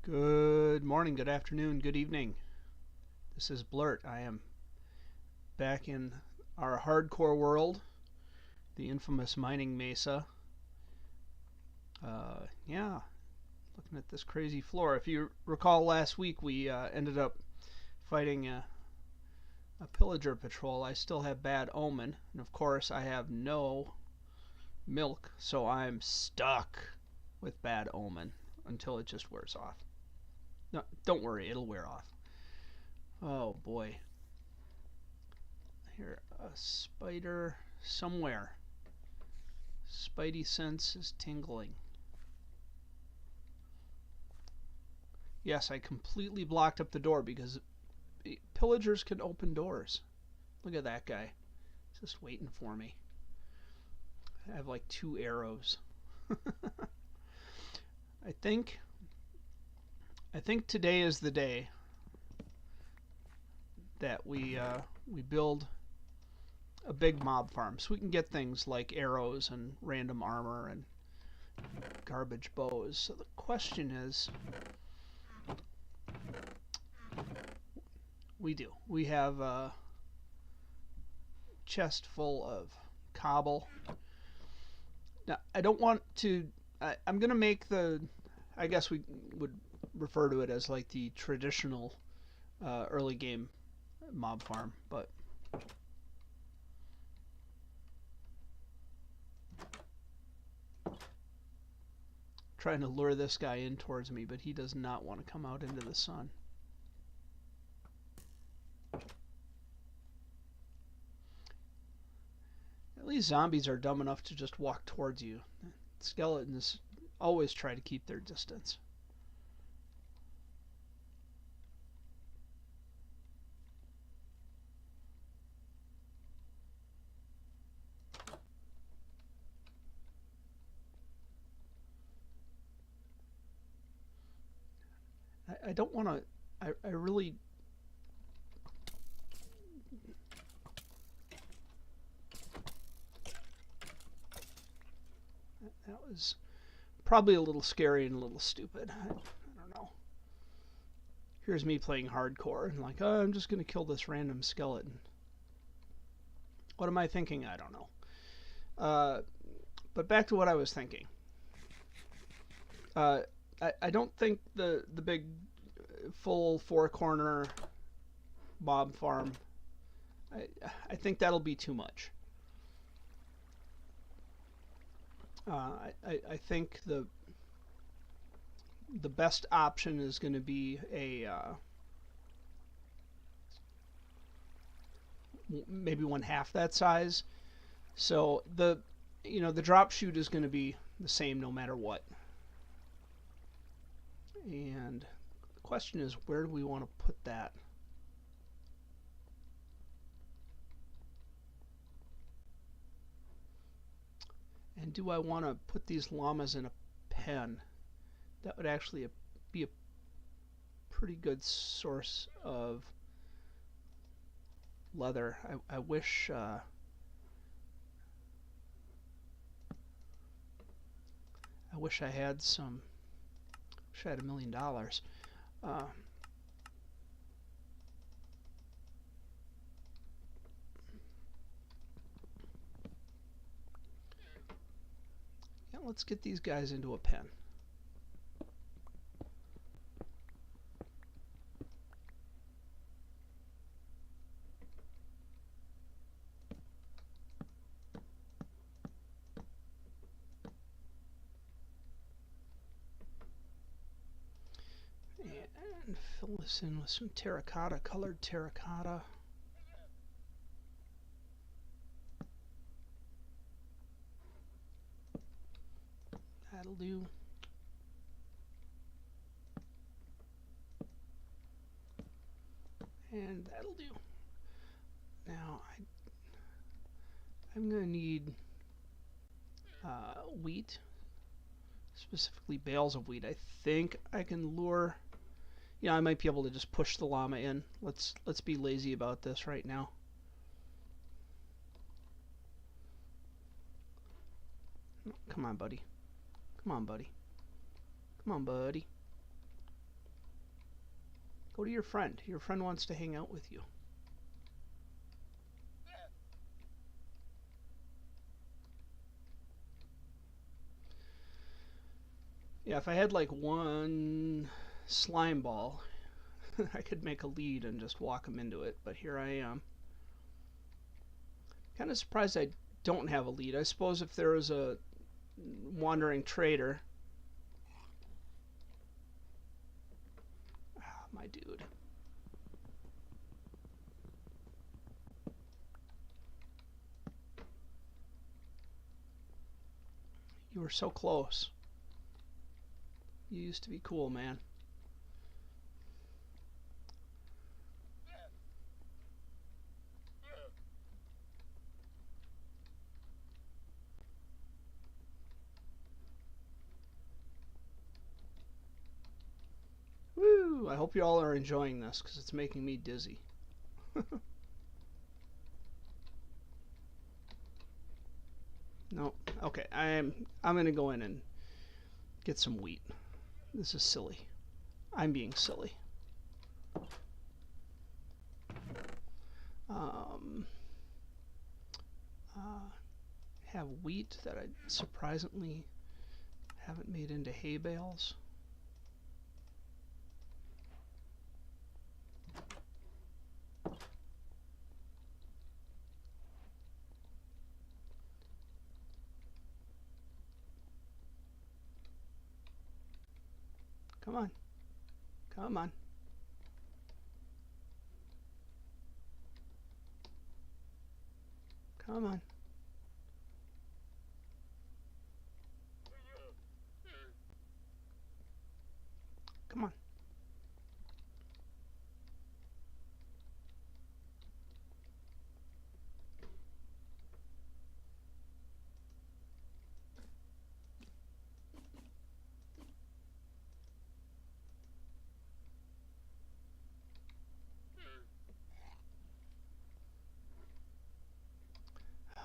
Good morning, good afternoon, good evening. This is Bluurrt. I am back in our hardcore world, the infamous mining mesa. Yeah, looking at this crazy floor. If you recall last week, we ended up fighting a pillager patrol. I still have bad omen, and of course I have no milk, so I'm stuck with bad omen until it just wears off. No, don't worry, it'll wear off. Oh boy. Here, a spider somewhere. Spidey sense is tingling. Yes, I completely blocked up the door because pillagers can open doors. Look at that guy. He's just waiting for me. I have like 2 arrows. I think today is the day that we build a big mob farm so we can get things like arrows and random armor and garbage bows. So the question is, we have a chest full of cobble. Now I don't want to, I'm gonna make I guess we would refer to it as like the traditional early game mob farm, but trying to lure this guy in towards me, but he does not want to come out into the sun. At least zombies are dumb enough to just walk towards you. Skeletons always try to keep their distance. I don't want to, I really, that was probably a little scary and a little stupid. I don't know. Here's me playing hardcore and like, oh, I'm just going to kill this random skeleton. What am I thinking? I don't know. But back to what I was thinking. I don't think the big full 4-corner mob farm, I think that'll be too much. I think the best option is going to be a maybe 1/2 that size. So the drop chute is going to be the same no matter what. And the question is, where do we want to put that? And do I want to put these llamas in a pen? That would actually be a pretty good source of leather. I wish I wish I had some. Wish I had $1 million. Yeah, let's get these guys into a pen. And fill this in with some terracotta, colored terracotta. That'll do. And that'll do. Now I'm going to need wheat, specifically bales of wheat. I think I can lure. Yeah, I might be able to just push the llama in. Let's be lazy about this right now. Come on, buddy. Come on, buddy. Come on, buddy. Go to your friend. Your friend wants to hang out with you. Yeah, if I had like one slime ball, I could make a lead and just walk him into it, but here I am. Kind of surprised I don't have a lead. I suppose if there was a wandering trader. Ah, my dude. You were so close. You used to be cool, man. Woo! I hope you all are enjoying this because it's making me dizzy. No. Okay, I'm gonna go in and get some wheat. This is silly. I'm being silly. Have wheat that I surprisingly haven't made into hay bales. Come on. Come on. Come on. Come on.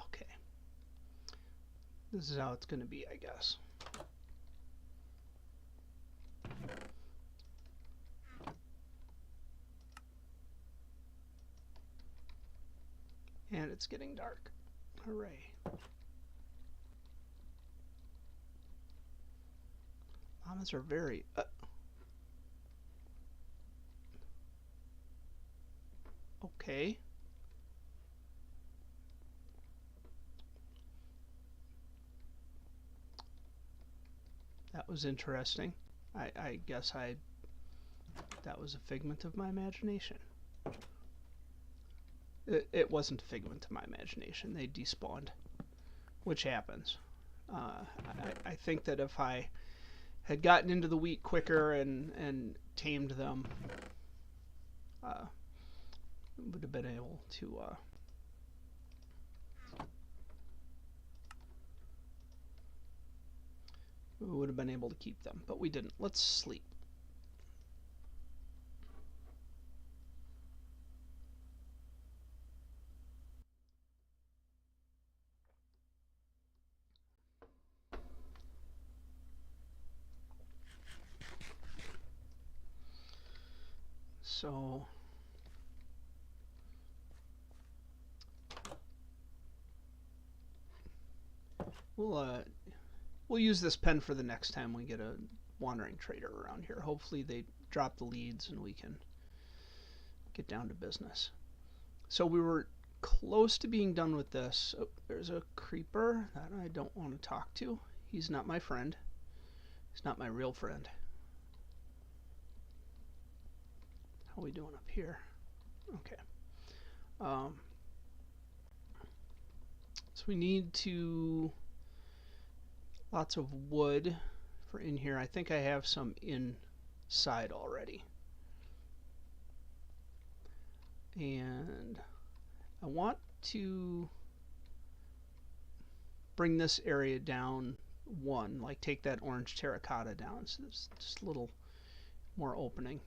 Okay. This is how it's going to be, I guess. And it's getting dark. Hooray. Llamas are very... okay. That was interesting. I guess that was a figment of my imagination. It wasn't a figment of my imagination. They despawned, which happens. I think that if I had gotten into the wheat quicker and tamed them, would have been able to we would have been able to keep them, but we didn't. Let's sleep. So we'll use this pen for the next time we get a wandering trader around here. Hopefully they drop the leads and we can get down to business. So we were close to being done with this. Oh, there's a creeper that I don't want to talk to. He's not my friend. He's not my real friend. How are we doing up here? Okay. So we need to... lots of wood for in here. I think I have some inside already. And I want to bring this area down one, like take that orange terracotta down so there's just a little more opening.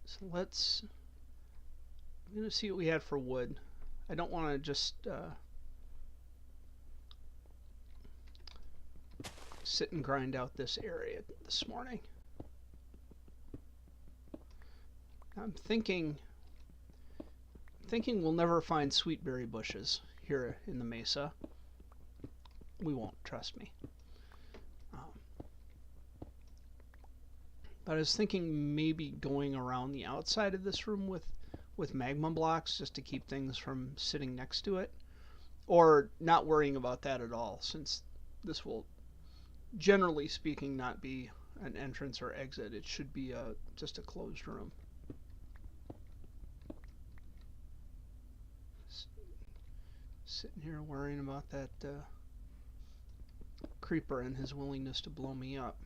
So let's, I'm going to see what we had for wood. I don't want to just sit and grind out this area this morning. I'm thinking we'll never find sweetberry bushes here in the mesa. We won't, trust me. But I was thinking maybe going around the outside of this room with magma blocks just to keep things from sitting next to it. Or not worrying about that at all, since this will, generally speaking, not be an entrance or exit. It should be just a closed room. Sitting here worrying about that creeper and his willingness to blow me up.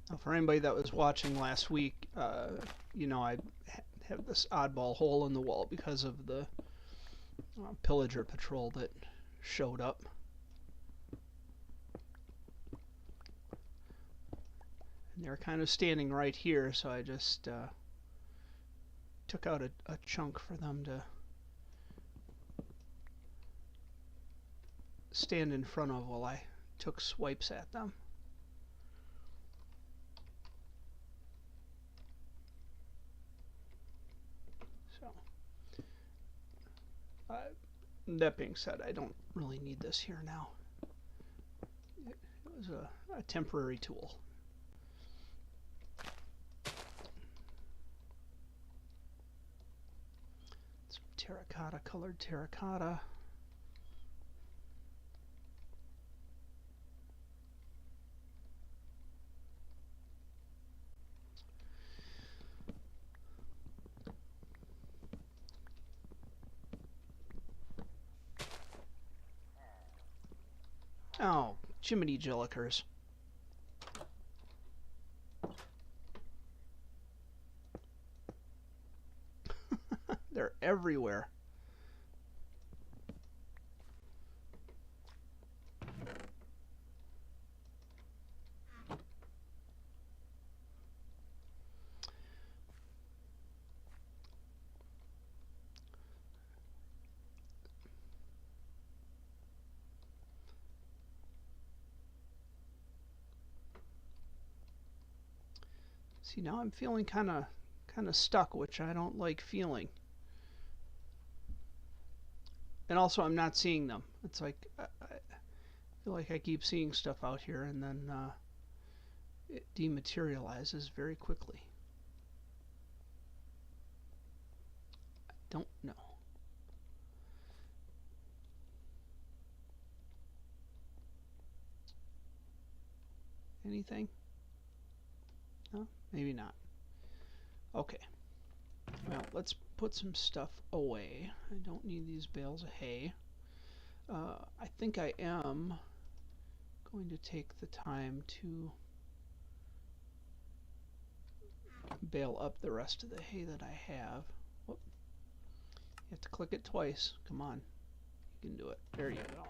Now, for anybody that was watching last week, you know, I have this oddball hole in the wall because of the pillager patrol that showed up. And they're kind of standing right here, so I just took out a chunk for them to stand in front of while I took swipes at them. So, that being said, I don't really need this here now. It was a temporary tool. Some terracotta, colored terracotta. Oh, Jiminy Jillikers. They're everywhere. See, now I'm feeling kind of stuck, which I don't like feeling. And also, I'm not seeing them. It's like I feel like I keep seeing stuff out here, and then it dematerializes very quickly. I don't know. Anything? No? Maybe not. Okay. Well, let's put some stuff away. I don't need these bales of hay. I think I am going to take the time to bale up the rest of the hay that I have. Whoop. You have to click it twice. Come on. You can do it. There you go.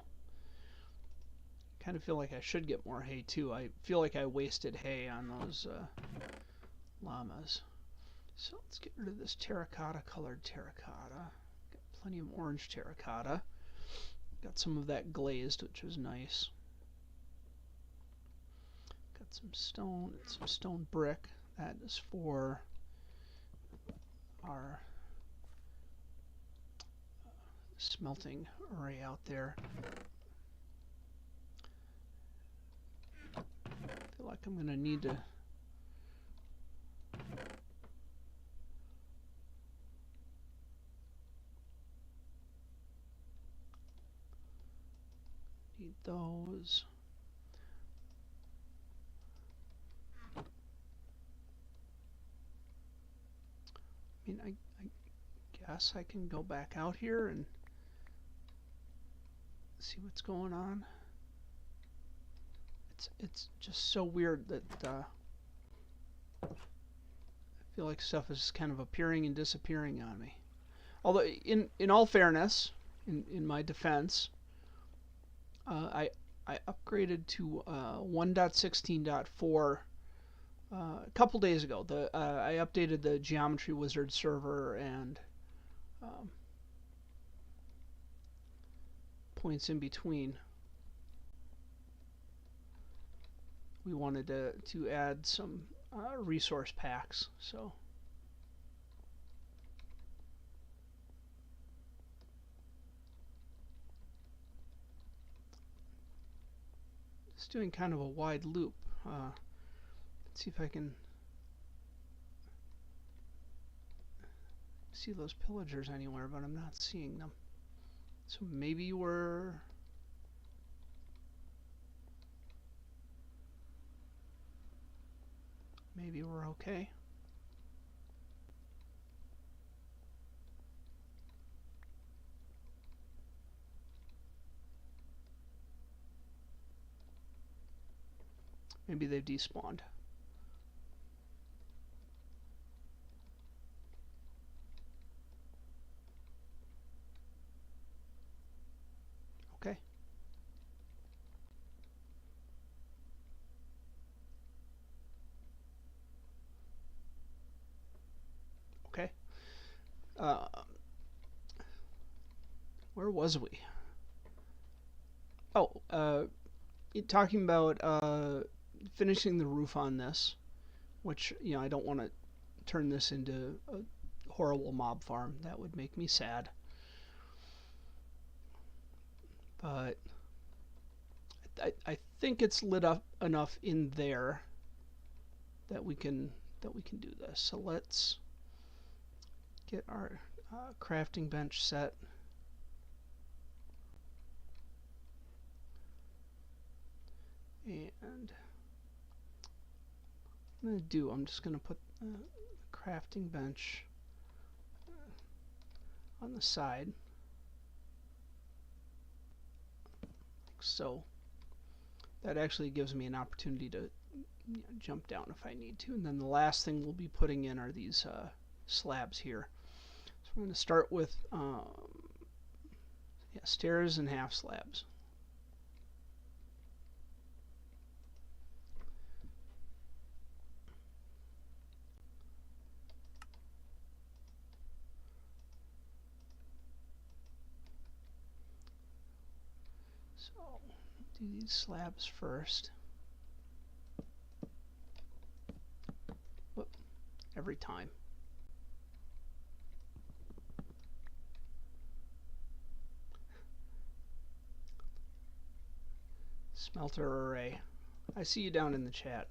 Kind of feel like I should get more hay too. I feel like I wasted hay on those llamas. So let's get rid of this terracotta colored terracotta. Got plenty of orange terracotta. Got some of that glazed, which was nice. Got some stone and some stone brick. That is for our smelting array out there. I feel like I'm going to need to need those. I mean, I guess I can go back out here and see what's going on. It's just so weird that I feel like stuff is kind of appearing and disappearing on me. Although, in all fairness, in my defense, I upgraded to 1.16.4 a couple days ago. I updated the Geometry Wizard server and um, points in between. We wanted to add some resource packs. So just doing kind of a wide loop. Let's see if I can see those pillagers anywhere, but I'm not seeing them. So maybe we're okay. Maybe they've despawned. Okay. Okay. Where was we? Oh, talking about finishing the roof on this, which, you know, I don't want to turn this into a horrible mob farm. That would make me sad. But I think it's lit up enough in there that we can do this. So let's get our crafting bench set. And I'm just going to put the crafting bench on the side, like so. That actually gives me an opportunity to jump down if I need to. And then the last thing we'll be putting in are these slabs here. So I'm going to start with stairs and half slabs. So do these slabs first. Whoop, every time. Smelter array. I see you down in the chat.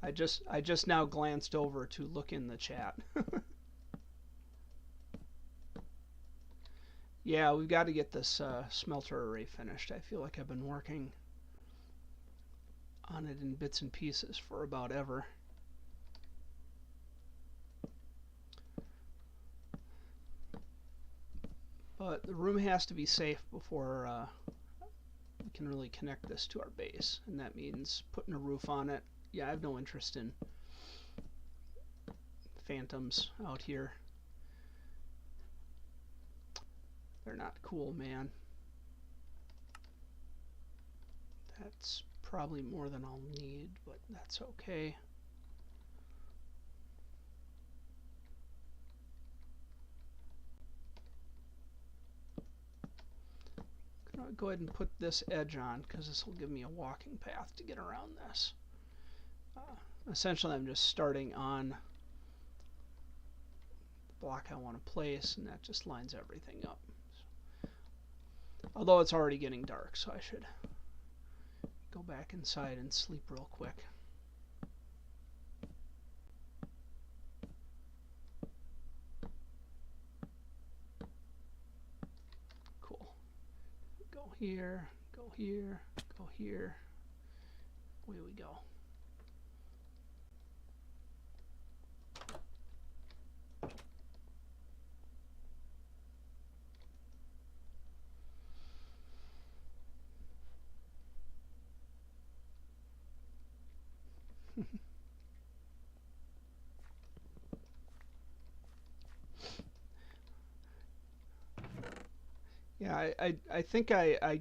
I just now glanced over to look in the chat. Yeah, we've got to get this smelter array finished. I feel like I've been working on it in bits and pieces for about ever. But the room has to be safe before we can really connect this to our base, and that means putting a roof on it. Yeah, I have no interest in phantoms out here. They're not cool, man. That's probably more than I'll need, but that's okay. I'm going to go ahead and put this edge on because this will give me a walking path to get around this. Essentially, I'm just starting on the block I want to place, and that just lines everything up. Although it's already getting dark, so I should go back inside and sleep real quick. Cool. Go here, go here, go here. Away we go. Yeah, I think I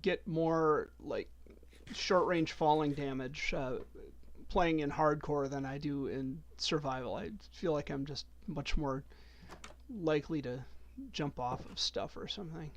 get more like short range falling damage playing in hardcore than I do in survival. I feel like I'm just much more likely to jump off of stuff or something.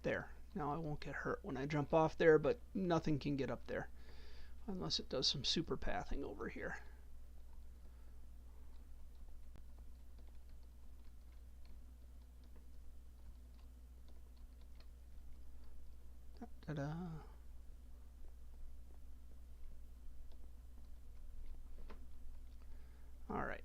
There. Now I won't get hurt when I jump off there, but nothing can get up there unless it does some super pathing over here. Ta-da. All right.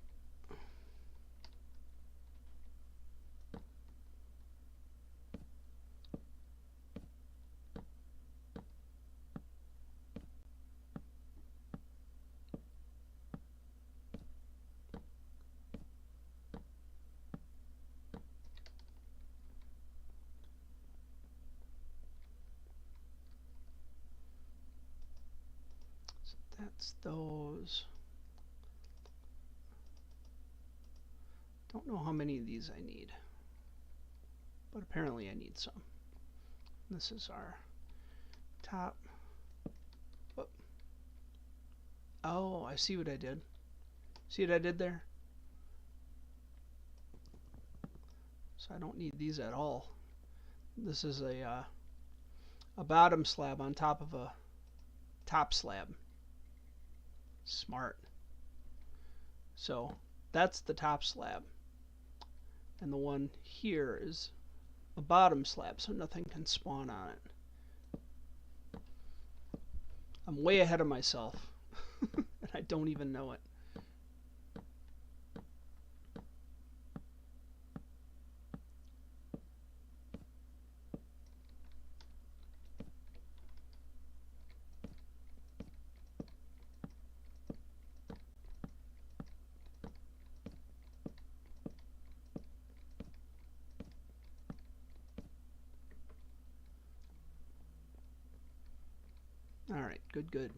That's those. Don't know how many of these I need, but apparently I need some. This is our top. Whoop. Oh, I see what I did. See what I did there? So I don't need these at all. This is a bottom slab on top of a top slab. Smart. So that's the top slab. And the one here is a bottom slab, so nothing can spawn on it. I'm way ahead of myself, and I don't even know it. All right, good.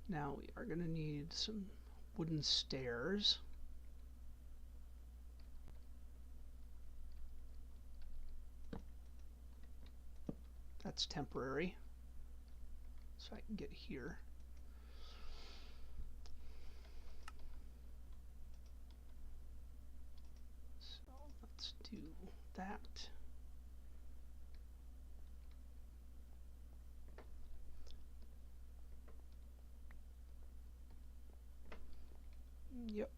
Now we are going to need some wooden stairs. That's temporary, so I can get here. So let's do that. Yep.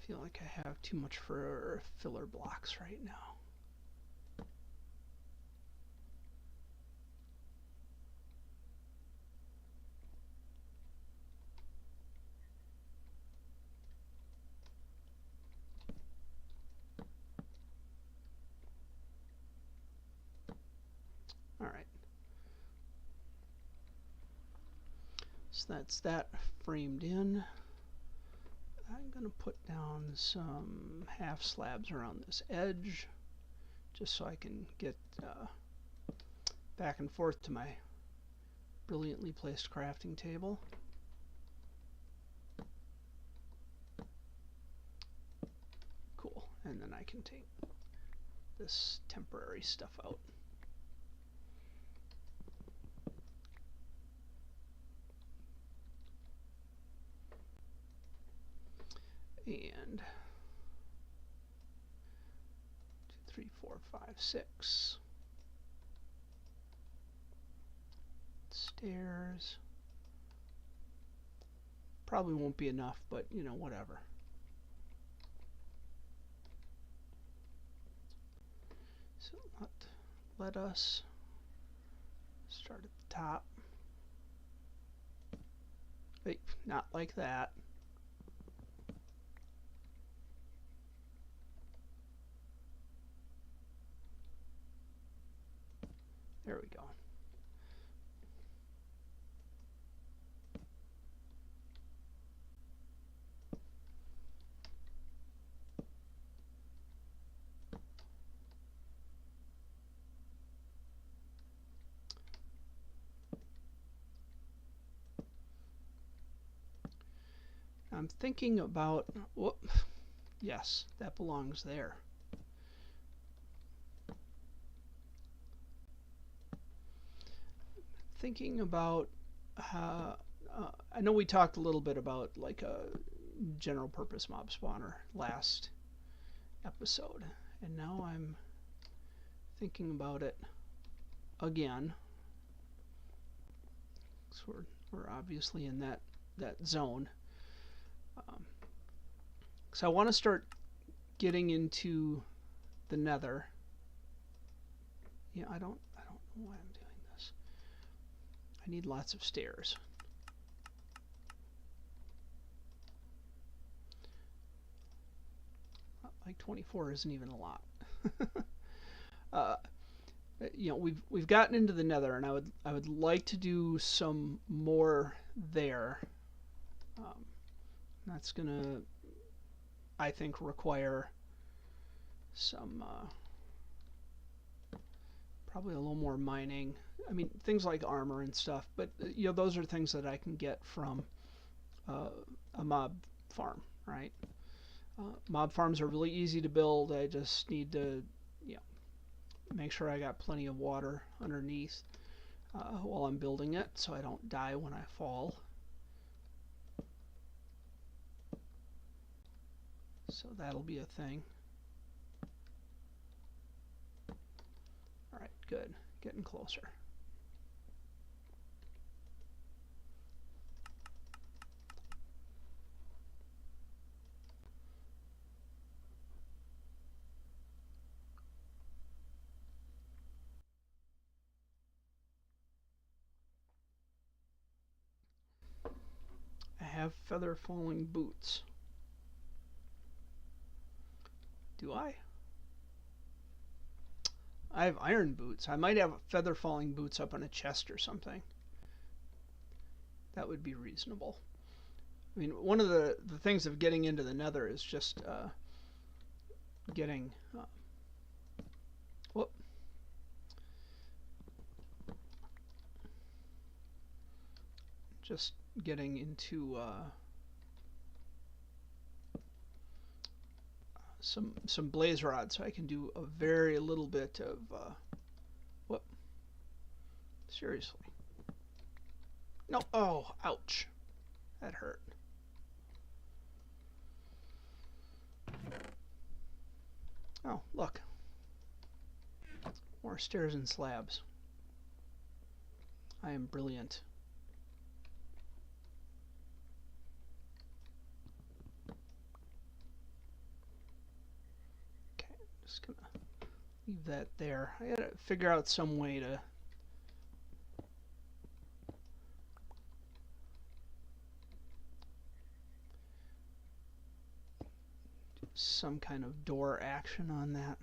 Feel like I have too much for filler blocks right now. All right. So that's that framed in. I'm going to put down some half slabs around this edge just so I can get back and forth to my brilliantly placed crafting table. Cool. And then I can take this temporary stuff out. And 2, 3, 4, 5, 6 stairs. Probably won't be enough, but you know, whatever. So let us start at the top. Wait, not like that. There we go. I'm thinking about, whoop, yes, that belongs there. Thinking about I know we talked a little bit about like a general purpose mob spawner last episode, and now I'm thinking about it again. So we're obviously in that zone. So I want to start getting into the nether. Yeah, I don't know why I'm doing this. I need lots of stairs. Like 24 isn't even a lot. You know, we've gotten into the nether, and I would like to do some more there. That's gonna, I think, require some probably a little more mining. I mean, things like armor and stuff, but you know, those are things that I can get from a mob farm, right? Mob farms are really easy to build. I just need to, you know, make sure I got plenty of water underneath while I'm building it, so I don't die when I fall. So that'll be a thing. All right, good. Getting closer. I have feather falling boots. Do I? I have iron boots. I might have feather falling boots up on a chest or something. That would be reasonable. I mean, one of the things of getting into the nether is just getting... whoop. Just getting into some blaze rods, so I can do a very little bit of whoop. Seriously. No. Oh, ouch. That hurt. Oh, look. More stairs and slabs. I am brilliant. Okay, I'm just gonna leave that there. I gotta figure out some way to do some kind of door action on that.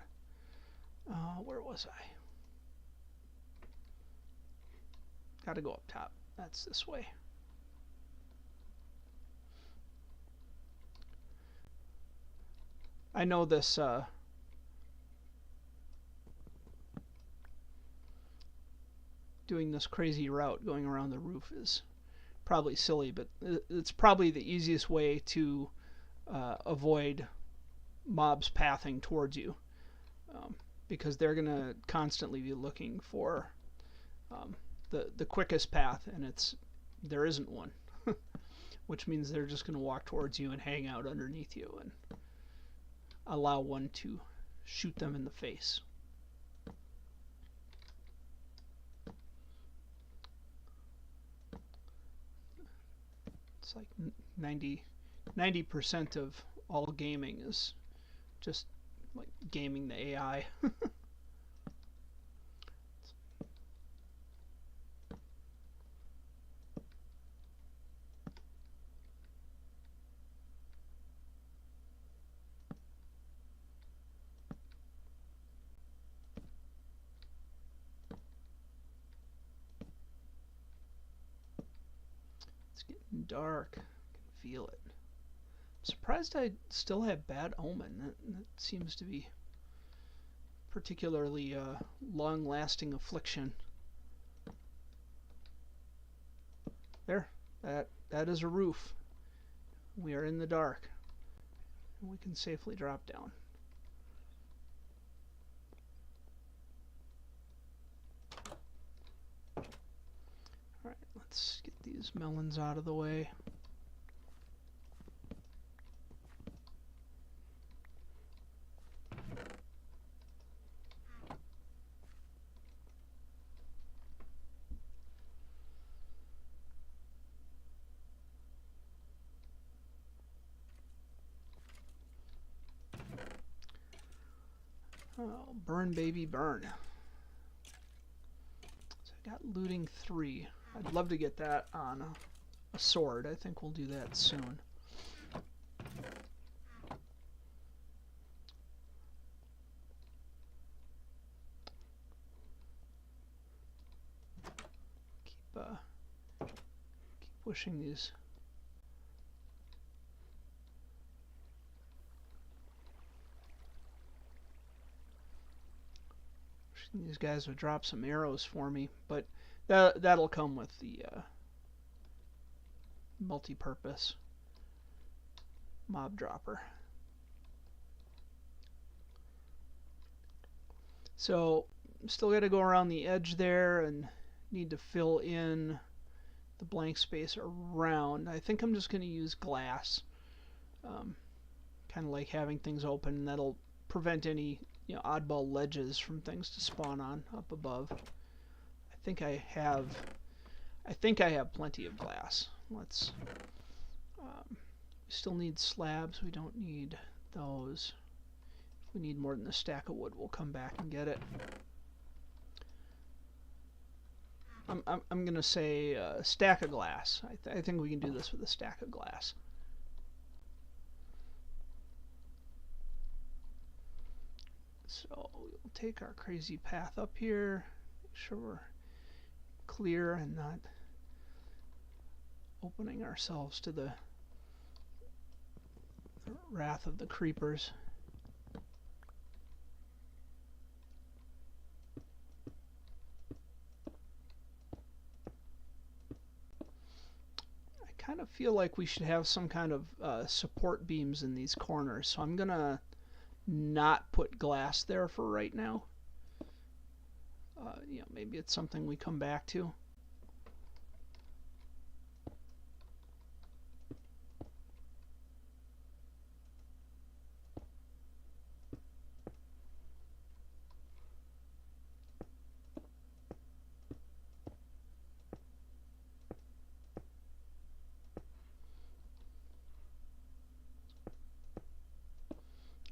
Where was I? Gotta go up top. That's this way. I know this doing this crazy route going around the roof is probably silly, but it's probably the easiest way to avoid mobs pathing towards you, because they're gonna constantly be looking for the quickest path, and there isn't one, which means they're just gonna walk towards you and hang out underneath you and allow one to shoot them in the face. It's like 90% of all gaming is just like gaming the AI. It's getting dark. I can feel it. I'm surprised I still have bad omen. That seems to be particularly long-lasting affliction. There, that is a roof. We are in the dark. We can safely drop down. Alright, let's get these melons out of the way. Oh, burn baby burn. So I got looting 3. I'd love to get that on a sword. I think we'll do that soon. Keep pushing these. These guys would drop some arrows for me, but that'll come with the multi-purpose mob dropper. So still got to go around the edge there and need to fill in the blank space around. I think I'm just going to use glass, kind of like having things open. That'll prevent any oddball ledges from things to spawn on up above. I think I have plenty of glass. Let's we still need slabs. We don't need those. If we need more than a stack of wood, we'll come back and get it. I'm gonna say a stack of glass. I think we can do this with a stack of glass. So we'll take our crazy path up here, make sure we're clear and not opening ourselves to the wrath of the creepers. I kind of feel like we should have some kind of support beams in these corners, so I'm gonna not put glass there for right now. Maybe it's something we come back to.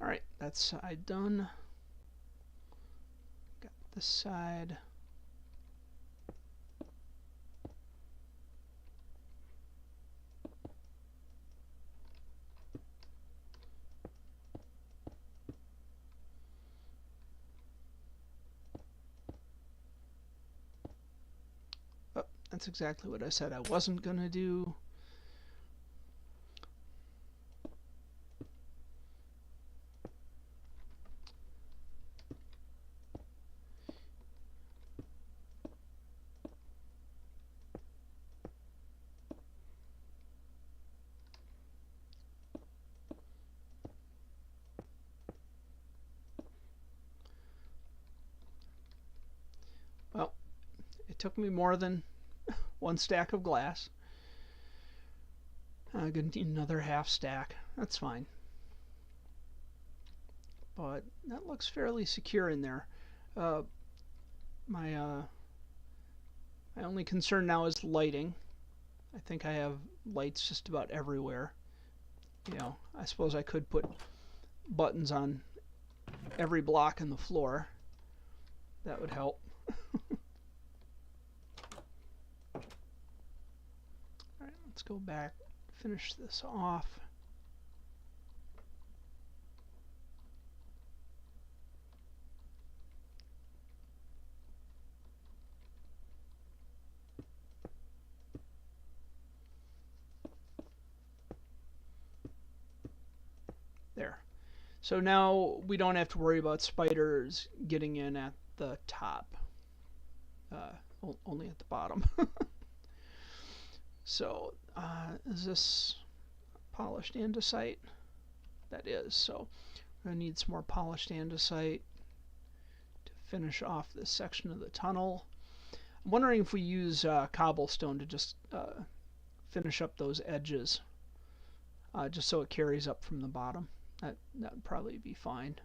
Alright, that side done. Got this side. Oh, that's exactly what I said I wasn't gonna do. Well, it took me more than one stack of glass. I'm gonna need another half stack. That's fine. But that looks fairly secure in there. My only concern now is lighting. I think I have lights just about everywhere. You know, I suppose I could put buttons on every block in the floor. That would help. Alright, let's go back, finish this off. There. So now we don't have to worry about spiders getting in at the top. Only at the bottom. So, is this polished andesite? That is. So, we're going to need some more polished andesite to finish off this section of the tunnel. I'm wondering if we use cobblestone to just finish up those edges, just so it carries up from the bottom. That would probably be fine.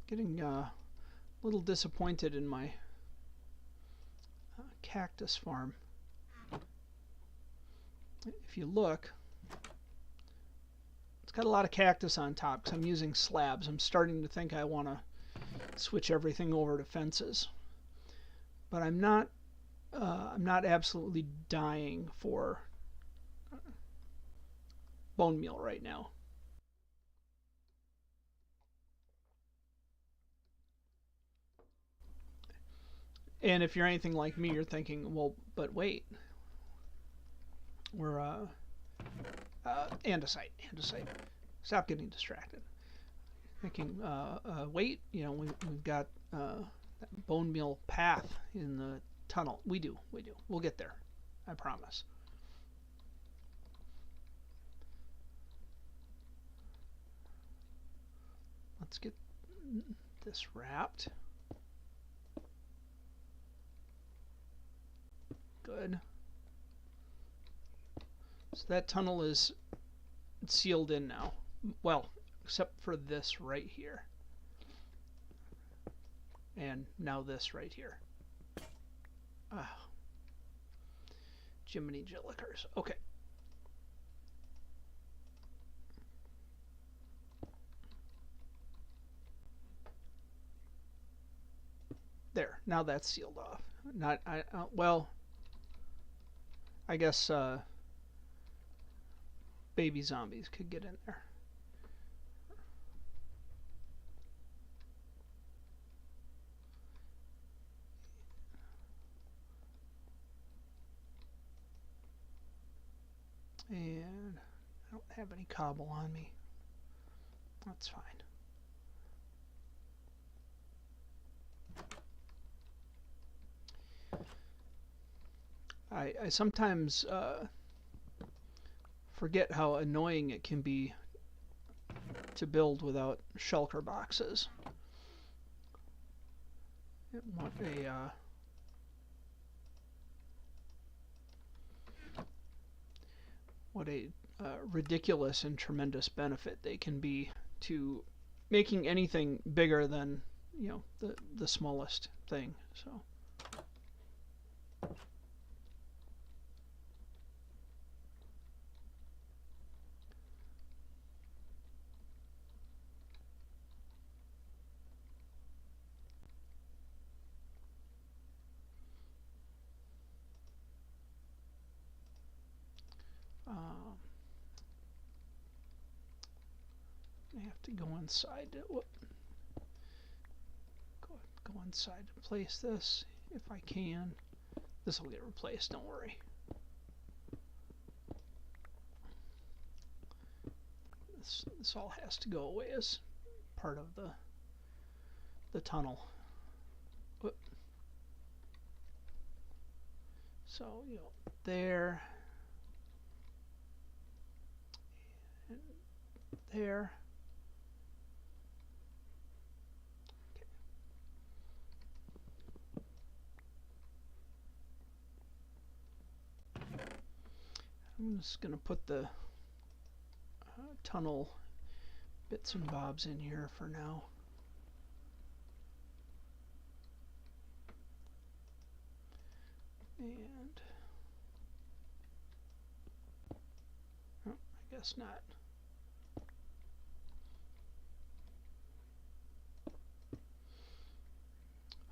Getting a little disappointed in my cactus farm. If you look, it's got a lot of cactus on top because I'm using slabs. I'm starting to think I want to switch everything over to fences, but I'm not absolutely dying for bone meal right now. And if you're anything like me, you're thinking, well, but wait, we're andesite. Stop getting distracted. Thinking, wait, you know, we've got that bone meal path in the tunnel. We do. We'll get there. I promise. Let's get this wrapped. Good. So that tunnel is sealed in now. Well, except for this right here. And now this right here. Ah. Jiminy Jillikers. Okay. There. Now that's sealed off. Not well, I guess baby zombies could get in there. And I don't have any cobble on me. That's fine. I sometimes forget how annoying it can be to build without shulker boxes. What a ridiculous and tremendous benefit they can be to making anything bigger than, you know, the smallest thing. So. I have to go inside to, go inside to place this if I can. This will get replaced, don't worry. This all has to go away as part of the tunnel. Whoop. So, you know, there and there. I'm just going to put the tunnel bits and bobs in here for now. And oh, I guess not.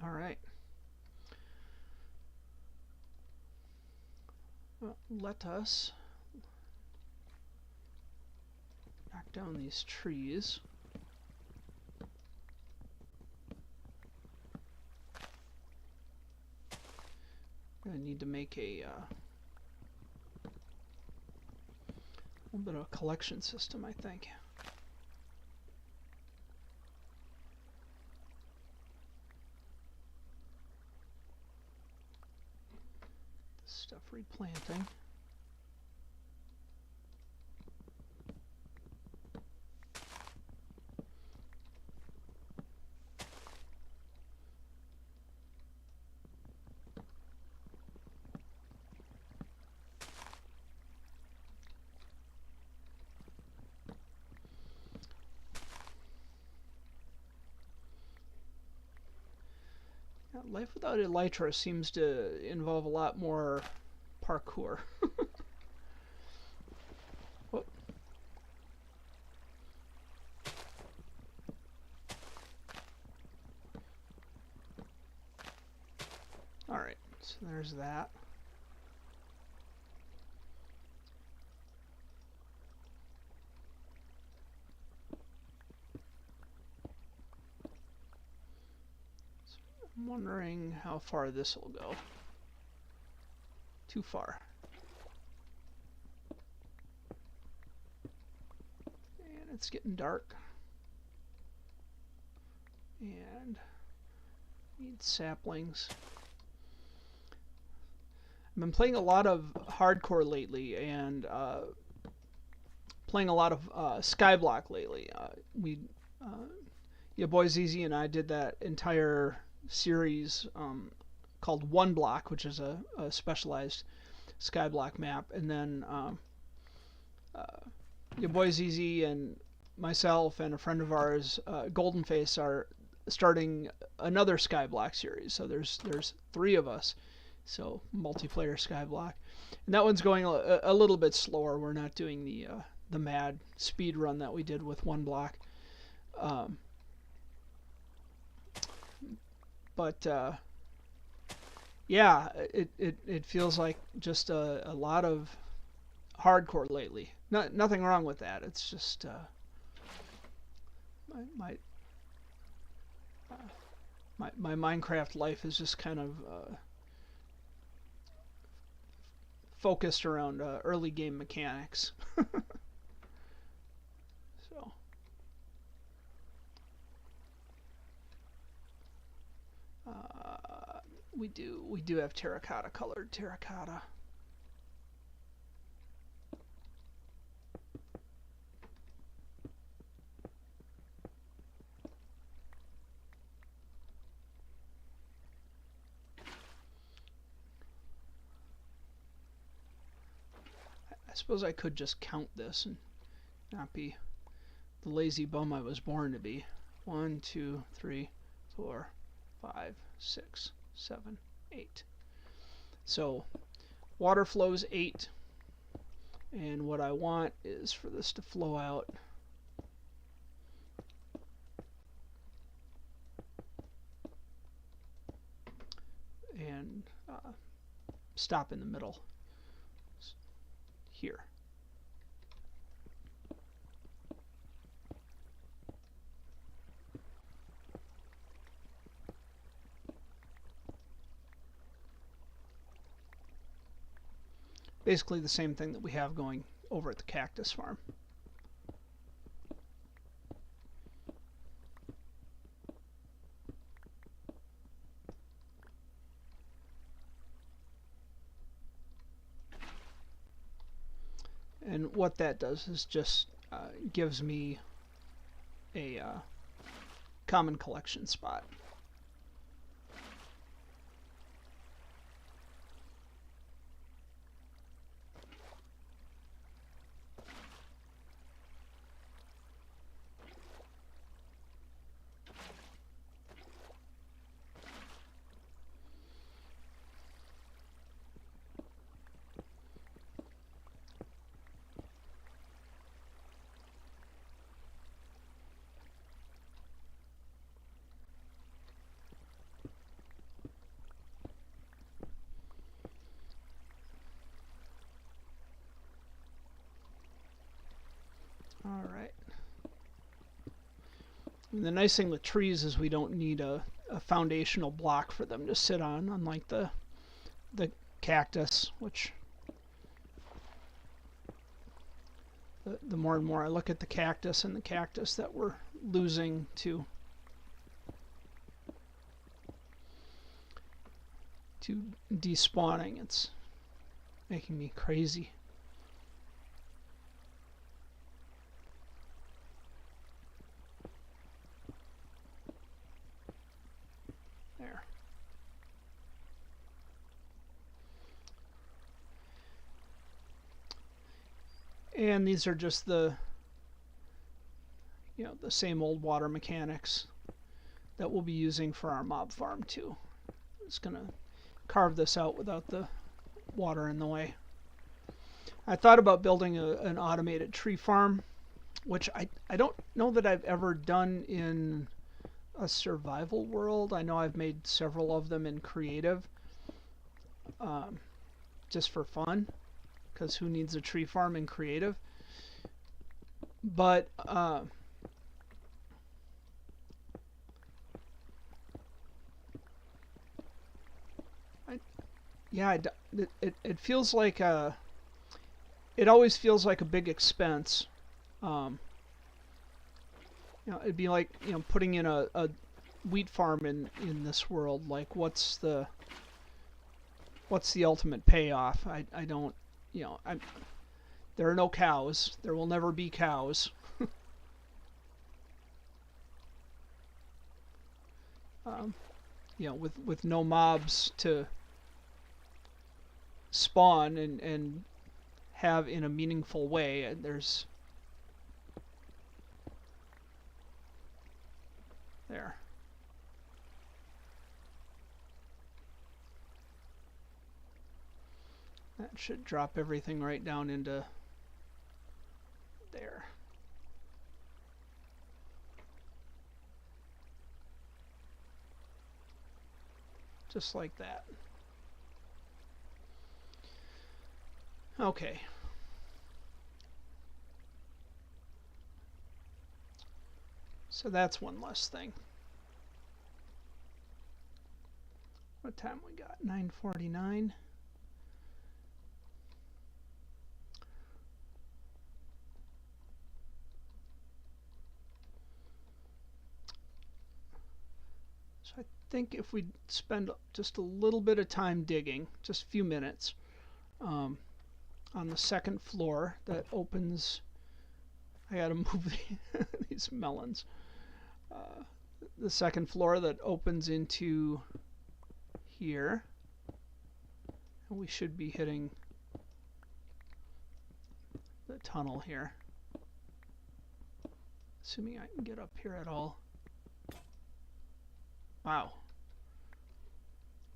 All right. Well, let us knock down these trees. I'm going to need to make a little bit of a collection system, I think. This stuff replanting. Life without elytra seems to involve a lot more parkour. Whoop. Alright, so there's that. I'm wondering how far this will go. Too far. And it's getting dark. And need saplings. I've been playing a lot of hardcore lately, and playing a lot of Skyblock lately. Your boy ZZ and I did that entire series called One Block, which is a specialized Skyblock map, and then your boy ZZ and myself and a friend of ours, Goldenface, are starting another Skyblock series. So there's 3 of us, so multiplayer Skyblock, and that one's going a little bit slower. We're not doing the mad speed run that we did with One Block. But yeah, it feels like just a lot of hardcore lately. Nothing wrong with that. It's just my Minecraft life is just kind of focused around early game mechanics. So. We do have terracotta, colored terracotta. I suppose I could just count this and not be the lazy bum I was born to be. 1, 2, 3, 4, 5, 6, 7, 8. So water flows 8, and what I want is for this to flow out and stop in the middle here. Basically the same thing that we have going over at the cactus farm. And what that does is just gives me a common collection spot. And the nice thing with trees is we don't need a foundational block for them to sit on, unlike the cactus, which the more and more I look at the cactus that we're losing to despawning, it's making me crazy. There. And these are just the same old water mechanics that we'll be using for our mob farm too. It's gonna carve this out without the water in the way. I thought about building an automated tree farm, which I don't know that I've ever done in a survival world. I know I've made several of them in creative, just for fun, because who needs a tree farm in creative? But yeah, it feels like it always feels like a big expense. It'd be like putting in a wheat farm in this world. Like, what's the ultimate payoff? I don't, there are no cows. There will never be cows. With no mobs to spawn and have in a meaningful way. There's there. That should drop everything right down into there. Just like that. Okay. So that's one less thing. What time we got? 9:49. So I think if we spend just a little bit of time digging, just a few minutes, on the second floor that opens, I gotta move these melons. The second floor that opens into here, and we should be hitting the tunnel here, assuming I can get up here at all. Wow,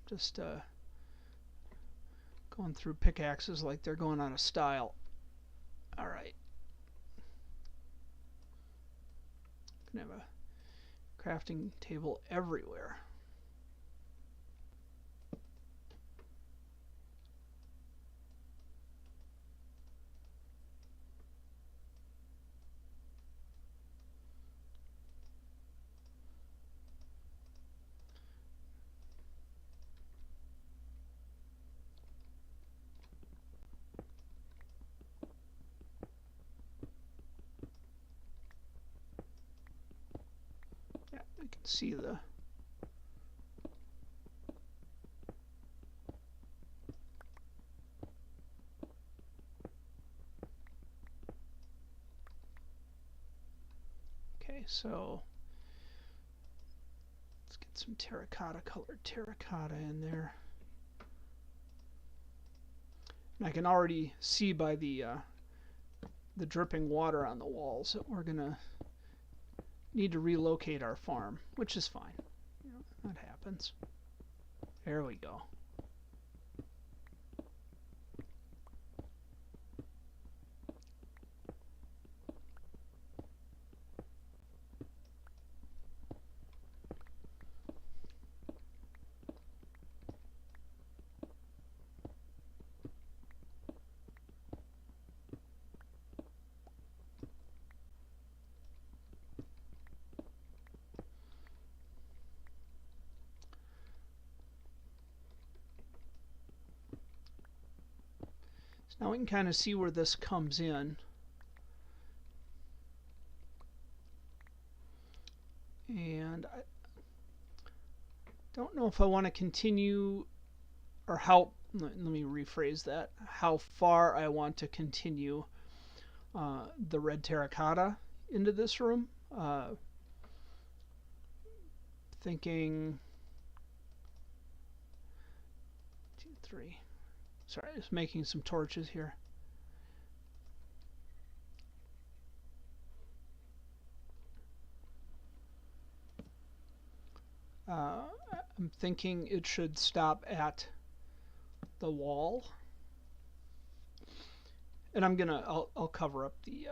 just going through pickaxes like they're going out of style. All right, gonna have a crafting table everywhere. Yeah, I can see the so let's get some terracotta colored terracotta in there. And I can already see by the dripping water on the walls that we're gonna need to relocate our farm, which is fine. That happens. There we go. Now we can kind of see where this comes in. And I don't know if I want to continue, or how, let me rephrase that, how far I want to continue the red terracotta into this room. Thinking 2, 3. Sorry, just making some torches here. I'm thinking it should stop at the wall, and I'll cover up the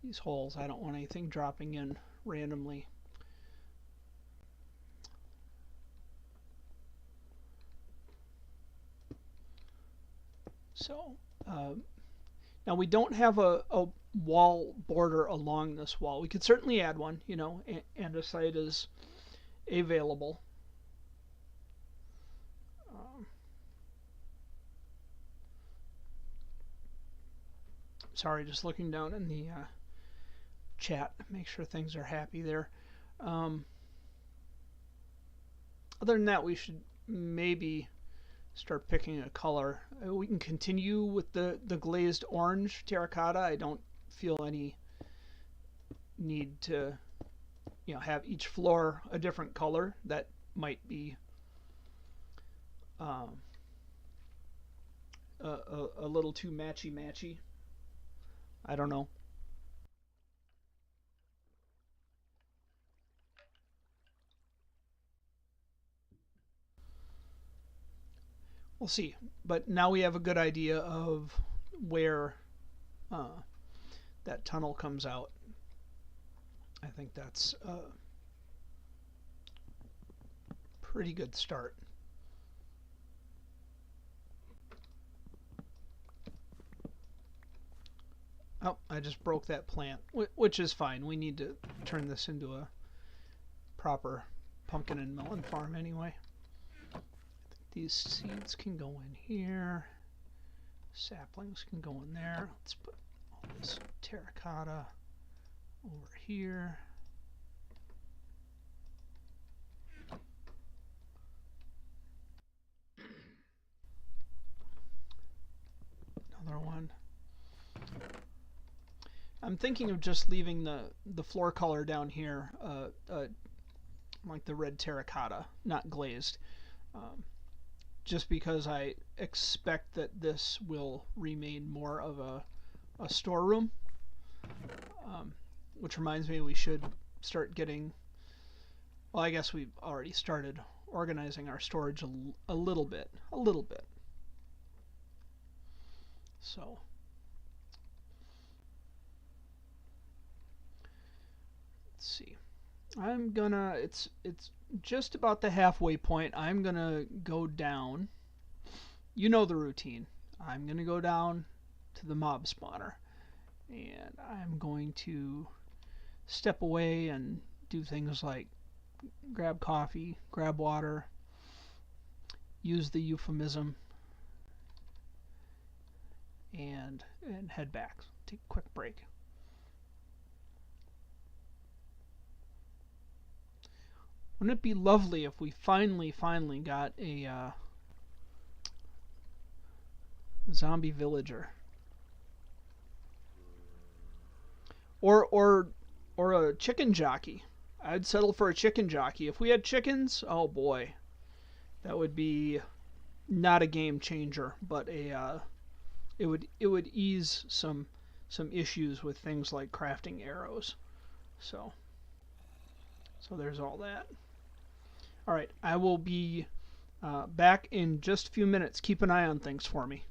these holes. I don't want anything dropping in randomly. So now we don't have a wall border along this wall. We could certainly add one, you know, andesite is available. Sorry, just looking down in the chat, make sure things are happy there. Other than that, we should maybe start picking a color. We can continue with the glazed orange terracotta. I don't feel any need to, you know, have each floor a different color. That might be a little too matchy-matchy. I don't know. We'll see. But now we have a good idea of where that tunnel comes out. I think that's a pretty good start. Oh, I just broke that plant, which is fine. We need to turn this into a proper pumpkin and melon farm anyway. I think these seeds can go in here. Saplings can go in there. Let's put all this terracotta over here. Another one. I'm thinking of just leaving the floor color down here like the red terracotta, not glazed. Just because I expect that this will remain more of a storeroom. Which reminds me, we should start getting, well, I guess we've already started organizing our storage a little bit. So let's see. I'm gonna, it's just about the halfway point. I'm gonna go down. You know the routine. I'm gonna go down to the mob spawner, and I'm going to step away and do things like grab coffee, grab water, use the euphemism, and head back. Take a quick break. Wouldn't it be lovely if we finally got a zombie villager, or a chicken jockey? I'd settle for a chicken jockey. If we had chickens, oh boy, that would be not a game changer, but it would ease some issues with things like crafting arrows. So there's all that. All right, I will be back in just a few minutes. Keep an eye on things for me.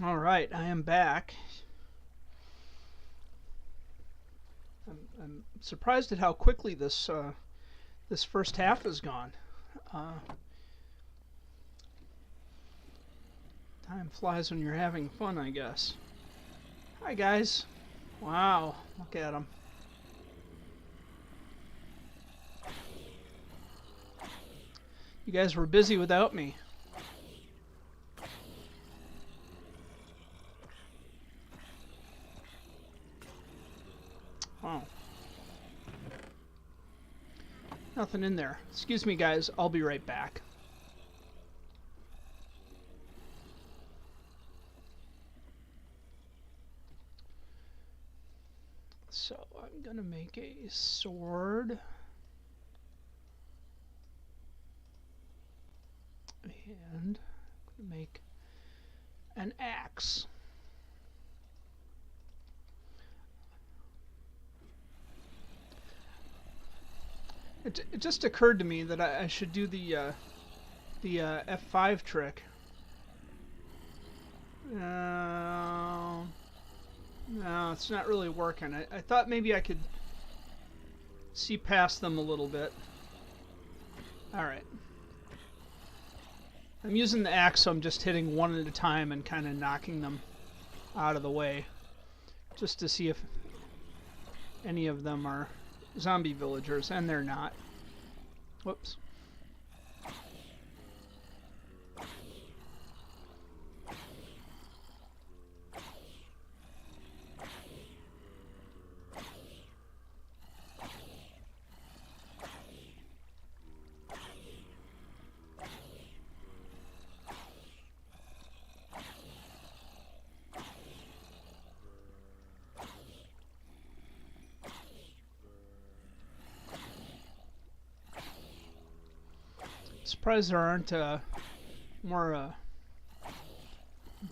All right, I am back. I'm surprised at how quickly this first half is gone. Time flies when you're having fun, I guess. Hi, guys. Wow, look at them. You guys were busy without me. Wow. Nothing in there. Excuse me, guys. I'll be right back. So I'm going to make a sword. And I'm going to make an axe. It just occurred to me that I should do the F5 trick. No, it's not really working. I thought maybe I could see past them a little bit. Alright. I'm using the axe, so I'm just hitting one at a time and kind of knocking them out of the way. Just to see if any of them are zombie villagers, and they're not. Whoops. Surprised there aren't more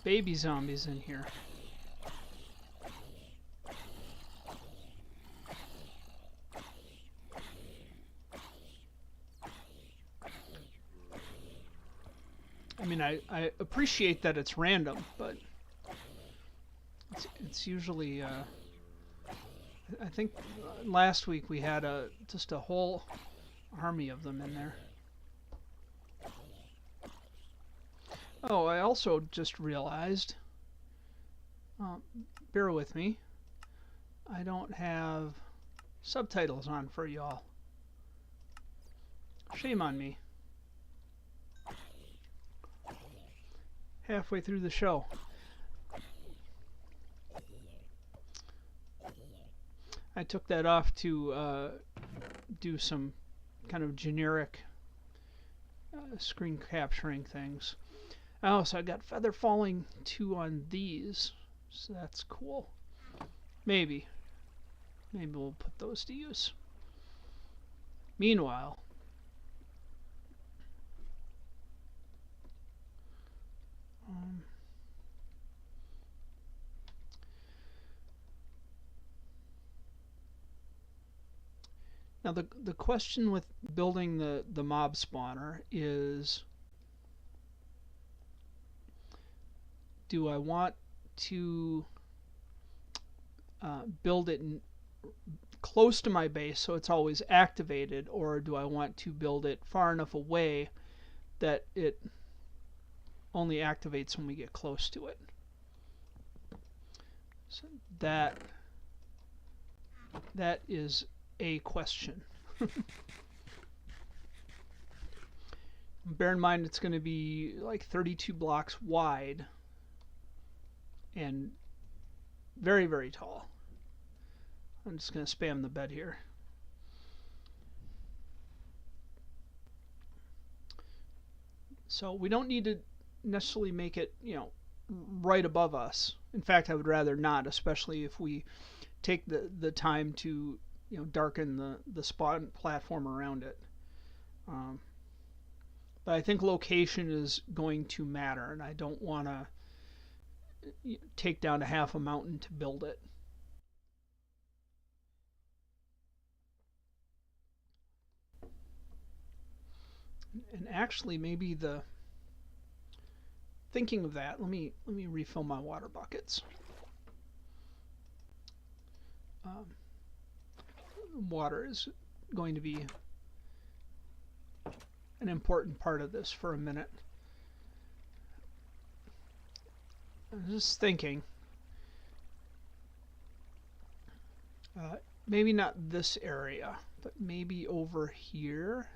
baby zombies in here. I mean, I appreciate that it's random, but it's usually I think last week we had just a whole army of them in there. Oh, I also just realized, bear with me, I don't have subtitles on for y'all. Shame on me. Halfway through the show. I took that off to do some kind of generic screen capturing things. Oh, so I got feather falling 2 on these, so that's cool. Maybe we'll put those to use. Meanwhile, now the question with building the mob spawner is, do I want to build it close to my base so it's always activated, or do I want to build it far enough away that it only activates when we get close to it? So that is a question. Bear in mind it's going to be like 32 blocks wide and very, very tall. I'm just going to spam the bed here. So we don't need to necessarily make it, right above us. In fact, I would rather not, especially if we take the time to, darken the spawn platform around it. But I think location is going to matter, and I don't want to take down a half a mountain to build it. And actually, maybe the thinking of that, let me refill my water buckets. Water is going to be an important part of this for a minute. I'm just thinking, maybe not this area, but maybe over here,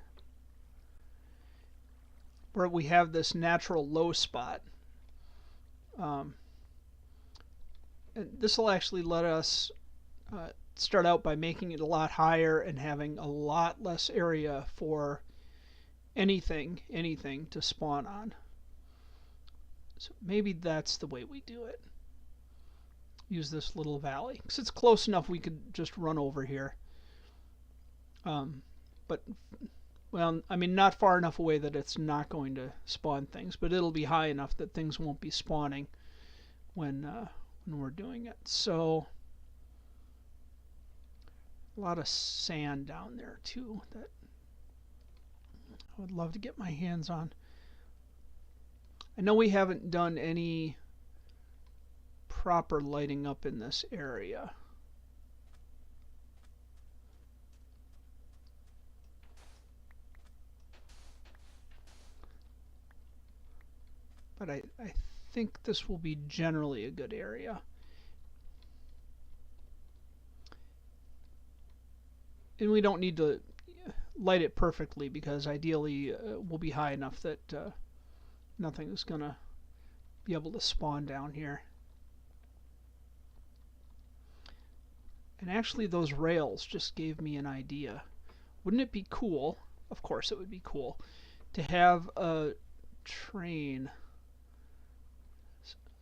where we have this natural low spot. And this will actually let us start out by making it a lot higher and having a lot less area for anything to spawn on. So maybe that's the way we do it. Use this little valley, because it's close enough we could just run over here. But, well, I mean, not far enough away that it's not going to spawn things, but it'll be high enough that things won't be spawning when we're doing it. So a lot of sand down there too that I would love to get my hands on. I know we haven't done any proper lighting up in this area. But I think this will be generally a good area. And we don't need to light it perfectly, because ideally we'll be high enough that nothing is going to be able to spawn down here. And actually those rails just gave me an idea. Wouldn't it be cool, of course it would be cool, to have a train,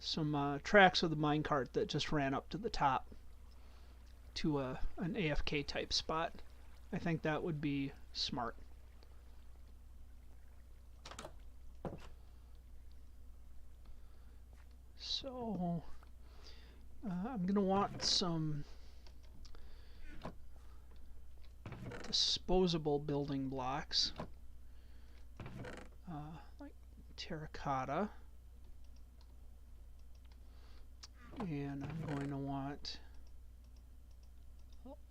some tracks of the minecart that just ran up to the top to an AFK type spot. I think that would be smart. So I'm going to want some disposable building blocks, like terracotta, and I'm going to want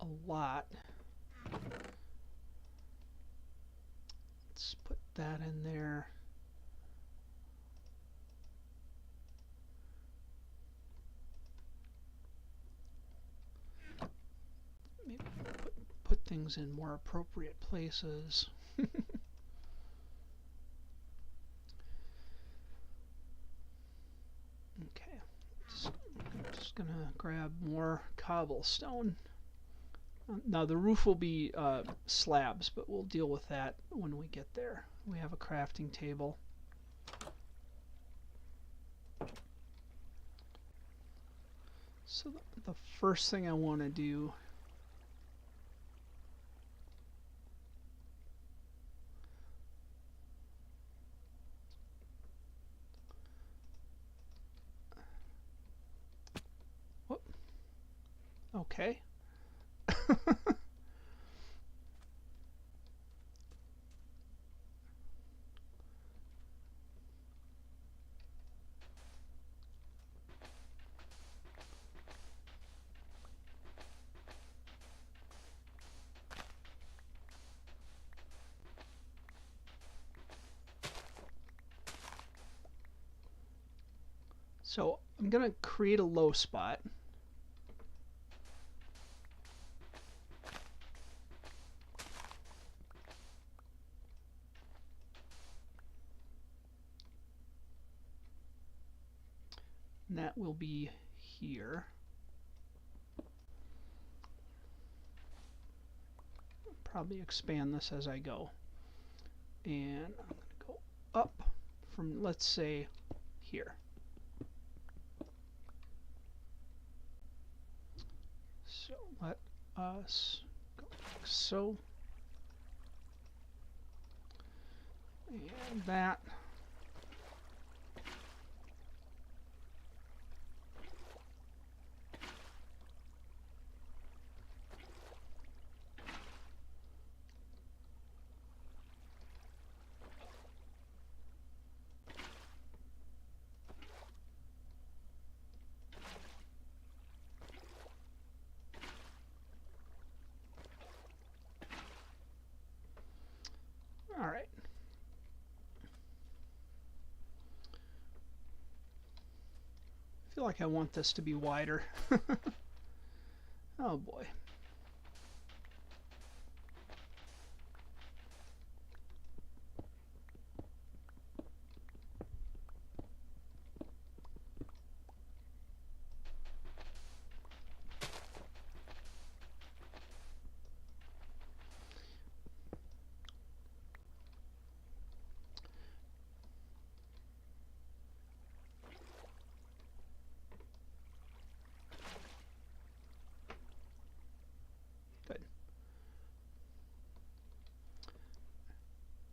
a lot. Let's put that in there. Maybe put things in more appropriate places. Okay, I'm just gonna grab more cobblestone. Now the roof will be slabs, but we'll deal with that when we get there. We have a crafting table. So the first thing I want to do okay. So I'm going to create a low spot. And that will be here. Probably expand this as I go. And I'm going to go up from, let's say, here. So let us go like so. And that. like I want this to be wider. Oh boy.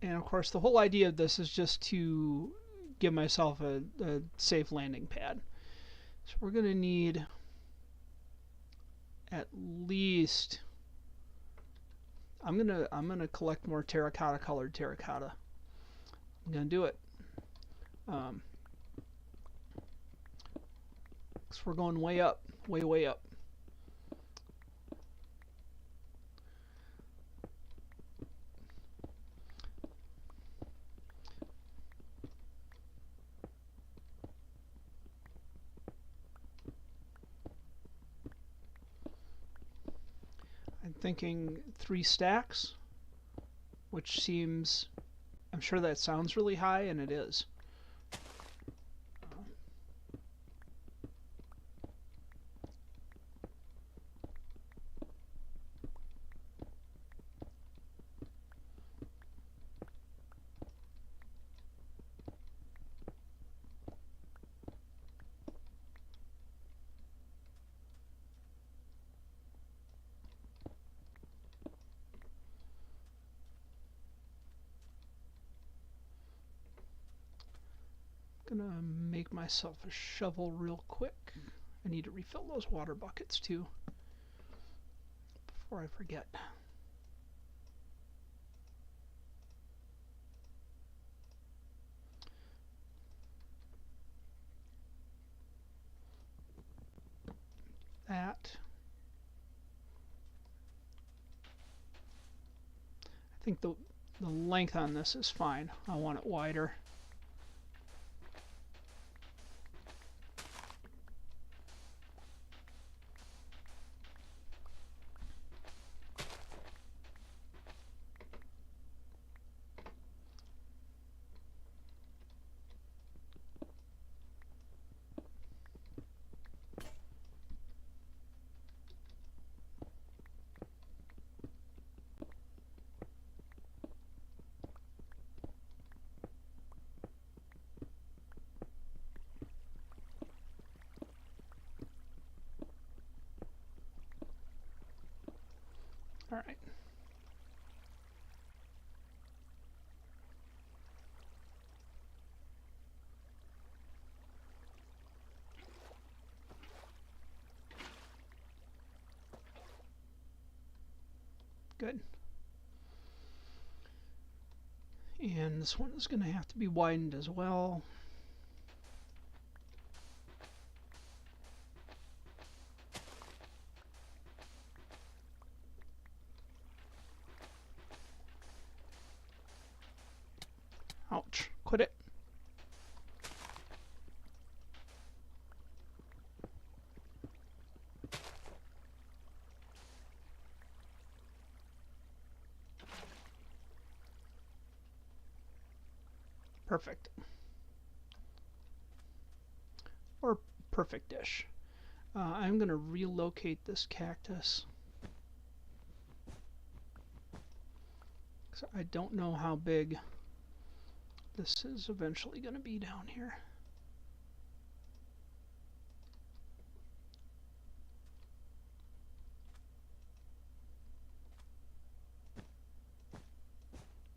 And of course the whole idea of this is just to give myself a safe landing pad. So we're going to need at least, I'm gonna collect more terracotta colored terracotta. I'm gonna do it. So we're going way up, way up. I'm thinking 3 stacks, which seems, I'm sure that sounds really high, and it is. Gonna make myself a shovel real quick. I need to refill those water buckets too before I forget. That. I think the length on this is fine. I want it wider. All right. Good. And this one is going to have to be widened as well. Ouch. Quit it. Perfect. Or perfect-ish. I'm going to relocate this cactus. So I don't know how big this is eventually going to be down here.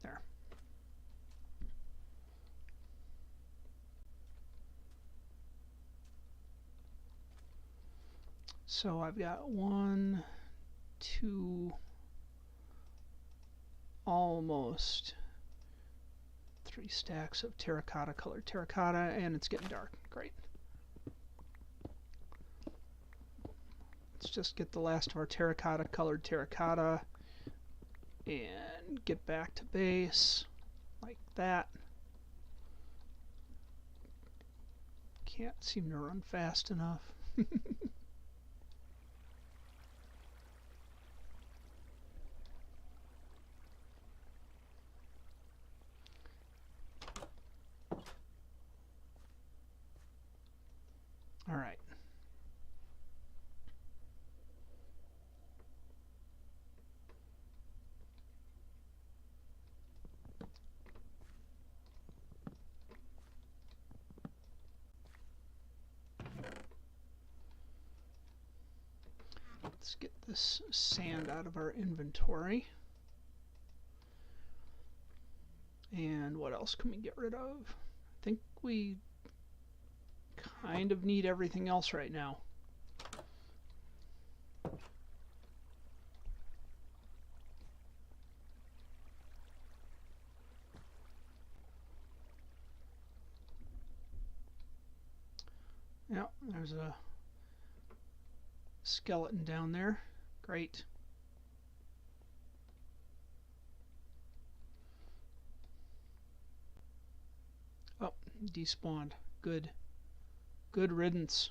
There. So I've got 1, 2, almost 3 stacks of terracotta colored terracotta, and it's getting dark. Great. Let's just get the last of our terracotta colored terracotta and get back to base like that. can't seem to run fast enough. All right. Let's get this sand out of our inventory. And what else can we get rid of? I think we kind of need everything else right now. Yeah, there's a skeleton down there. Great. Oh, despawned. Good. Good riddance.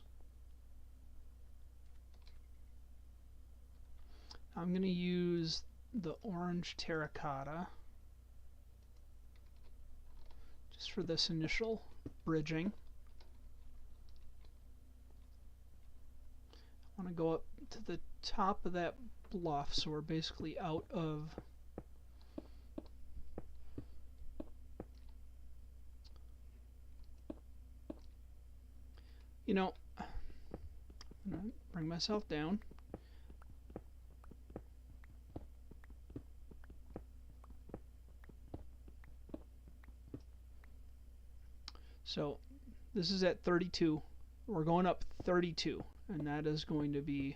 I'm going to use the orange terracotta just for this initial bridging. I want to go up to the top of that bluff, so we're basically out of I'm going to bring myself down. So this is at 32. We're going up 32, and that is going to be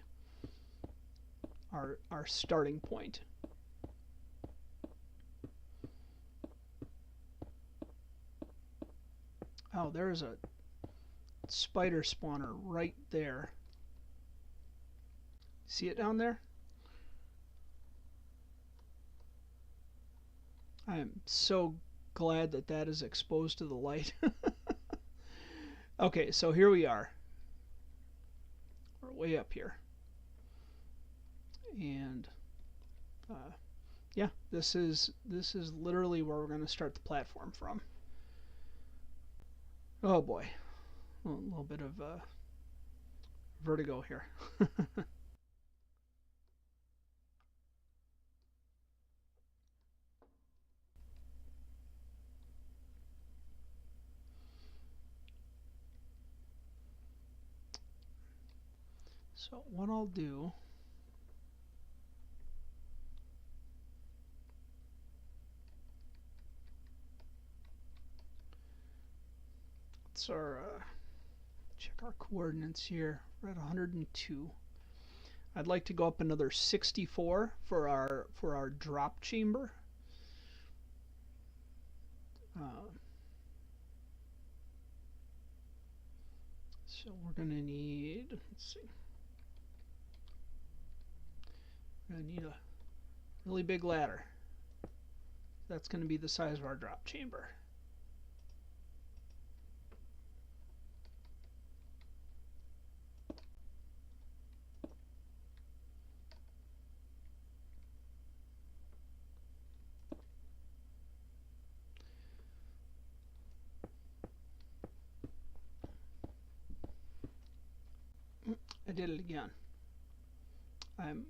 our starting point. Oh, there's a spider spawner right there. See it down there? I am so glad that that is exposed to the light. Okay, so here we are. We're way up here. And yeah, this is literally where we're going to start the platform from. Oh boy. A little bit of vertigo here. So what I'll do, let's check our coordinates here. We're at 102. I'd like to go up another 64 for our drop chamber. So we're going to need, let's see, we're going to need a really big ladder. That's going to be the size of our drop chamber. I did it again. I'm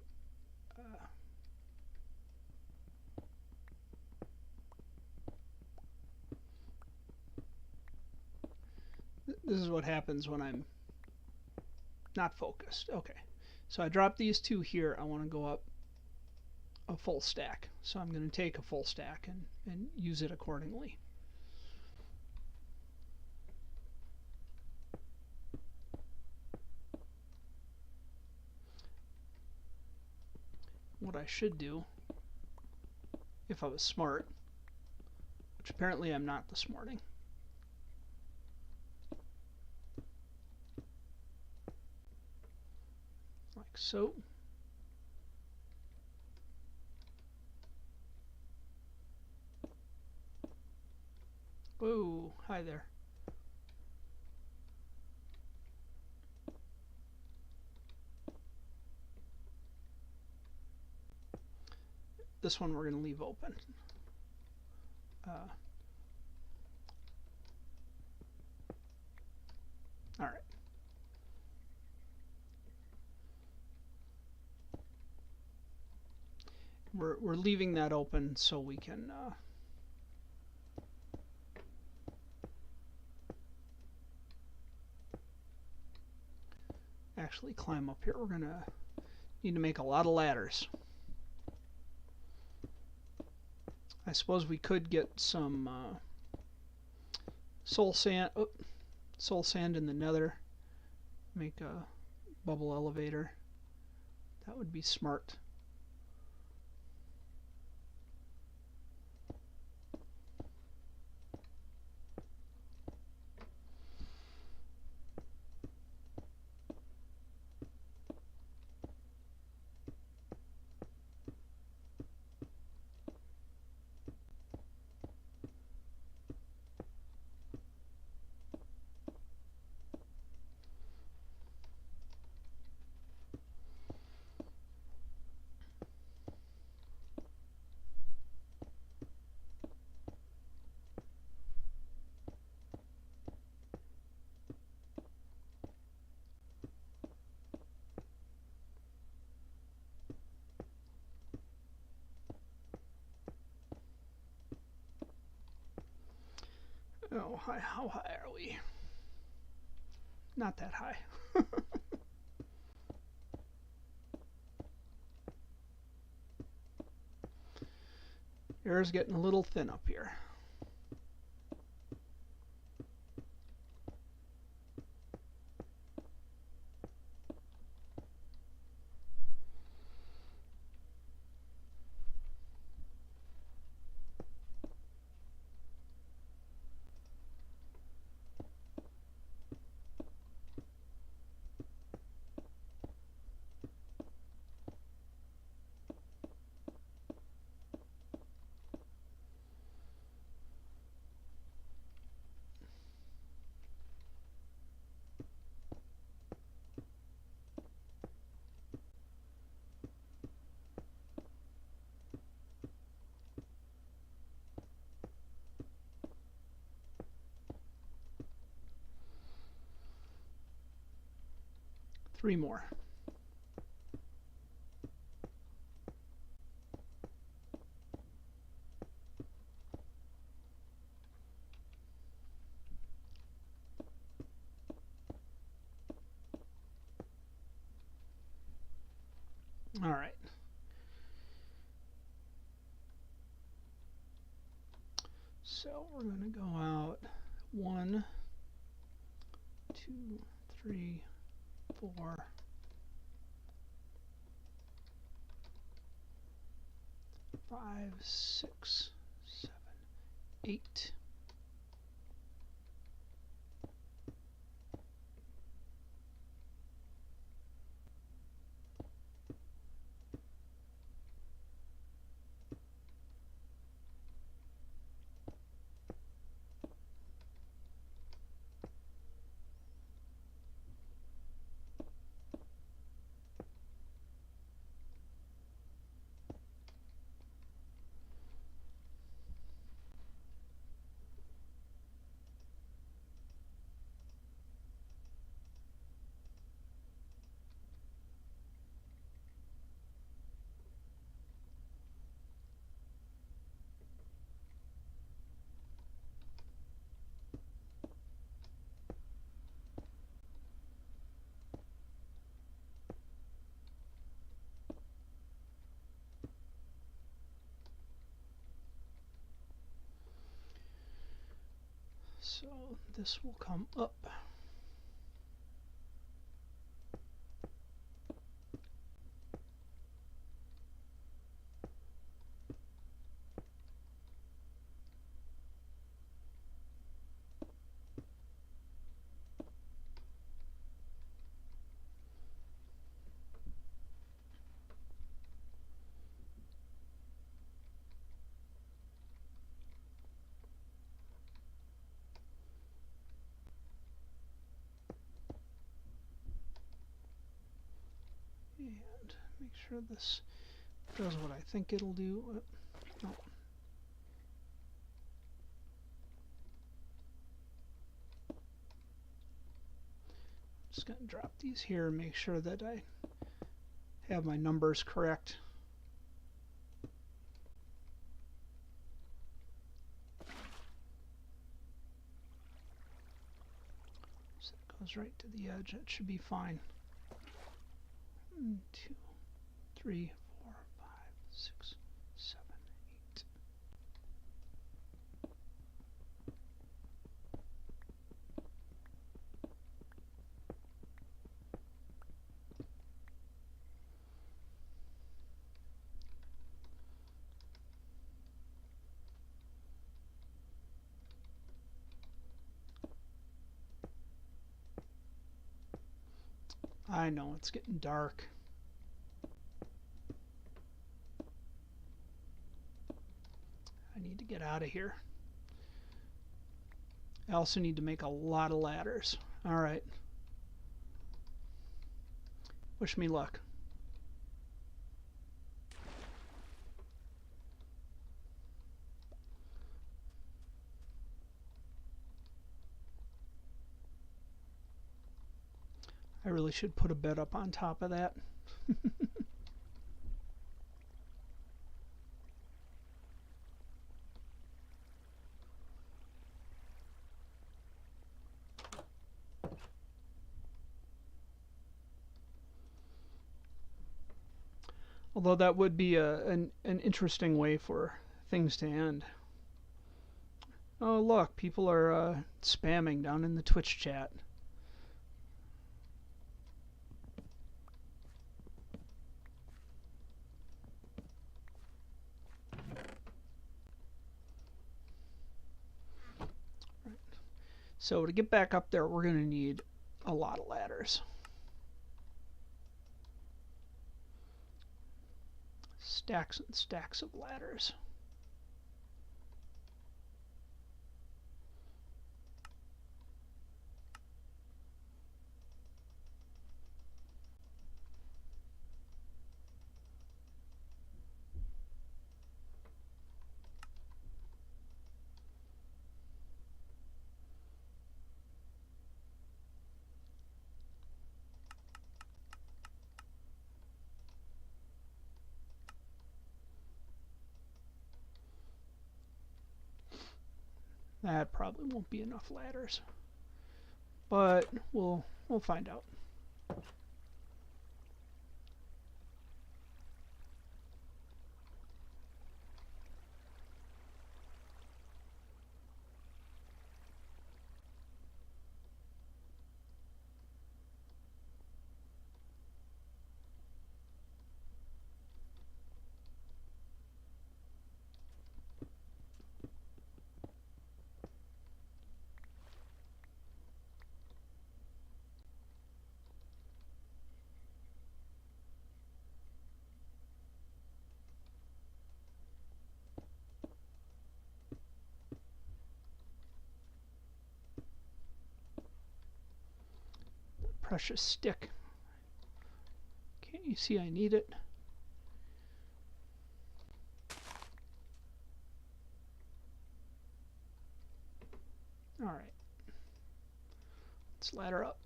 this is what happens when I'm not focused. Okay, so I dropped these two here. I want to go up a full stack, so I'm going to take a full stack and use it accordingly. What I should do, if I was smart, which apparently I'm not this morning, like so. Whoa, hi there. this one we're going to leave open. All right. We're leaving that open so we can actually climb up here. We're going to need to make a lot of ladders. I suppose we could get some soul sand in the nether, make a bubble elevator. That would be smart. Oh, how high are we? Not that high. Air's getting a little thin up here. Three more. All right. So we're going to go out 1, 2, 3, 4, 5, 6, 7, 8. So this will come up. And make sure this Does what I think it'll do. No. Just going to drop these here and make sure that I have my numbers correct. So it goes right to the edge. That should be fine. 1, 2, 3, 4, 5, 6, 7, 8. I know it's getting dark. I need to get out of here. I also need to make a lot of ladders. All right. Wish me luck. I really should put a bed up on top of that. Although that would be an interesting way for things to end. Oh look, people are spamming down in the Twitch chat. So to get back up there, we're going to need a lot of ladders. Stacks and stacks of ladders. That probably won't be enough ladders, but we'll find out. Precious stick. Can't you see I need it? All right. Let's ladder up.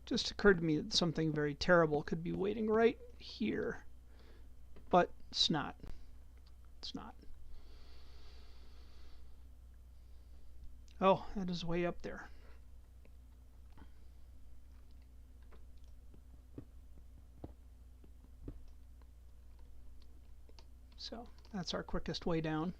Just occurred to me that something very terrible could be waiting right here, but it's not. It's not. Oh, that is way up there. So that's our quickest way down.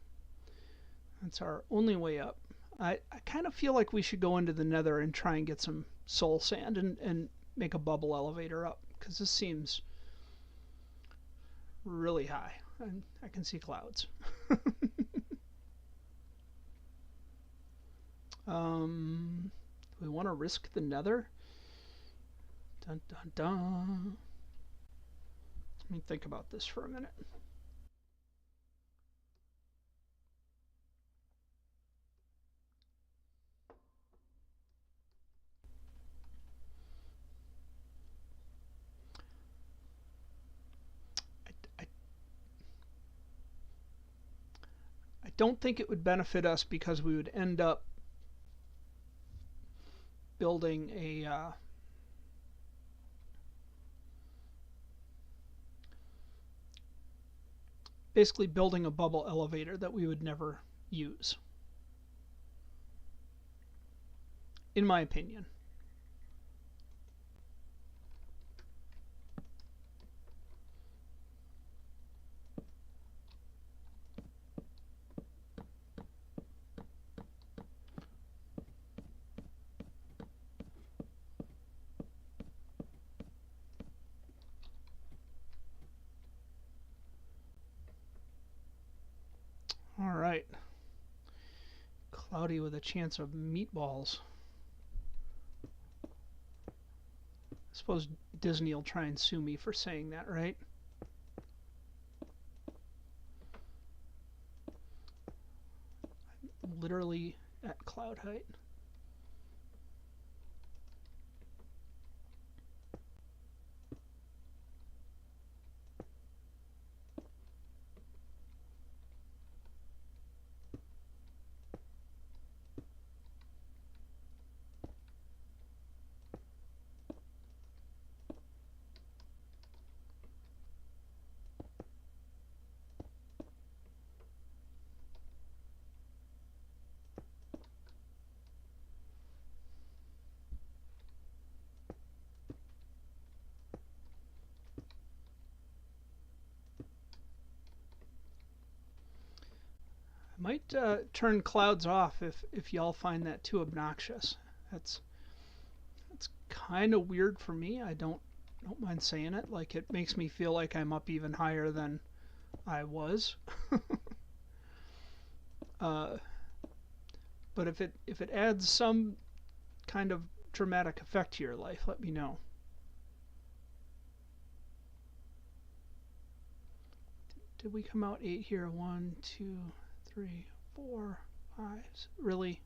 That's our only way up. I kind of feel like we should go into the nether and try and get some soul sand and make a bubble elevator up, because this seems really high and I can see clouds. We want want to risk the nether? Dun dun dun. Let me think about this for a minute. I don't think it would benefit us because we would end up building a basically building a bubble elevator that we would never use, in my opinion. All right. Cloudy with a chance of meatballs. I suppose Disney will try and sue me for saying that, right? I'm literally at cloud height. Might turn clouds off if y'all find that too obnoxious. That's kind of weird for me. I don't mind saying it. Like, it makes me feel like I'm up even higher than I was. But if it adds some kind of dramatic effect to your life, let me know. Did we come out 8 here? 1, 2, 3, 4, 5. Really?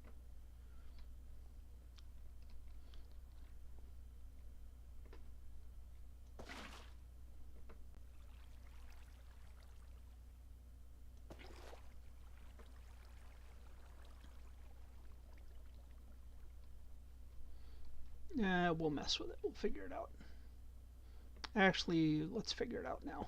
Yeah, we'll mess with it. We'll figure it out. Actually, let's figure it out now.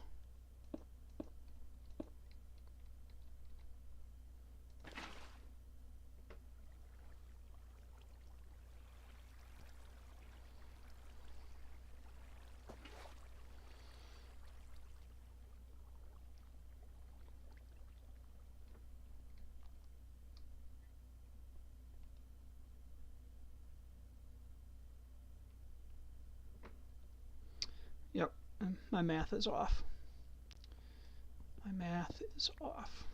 Yep, my math is off. My math is off.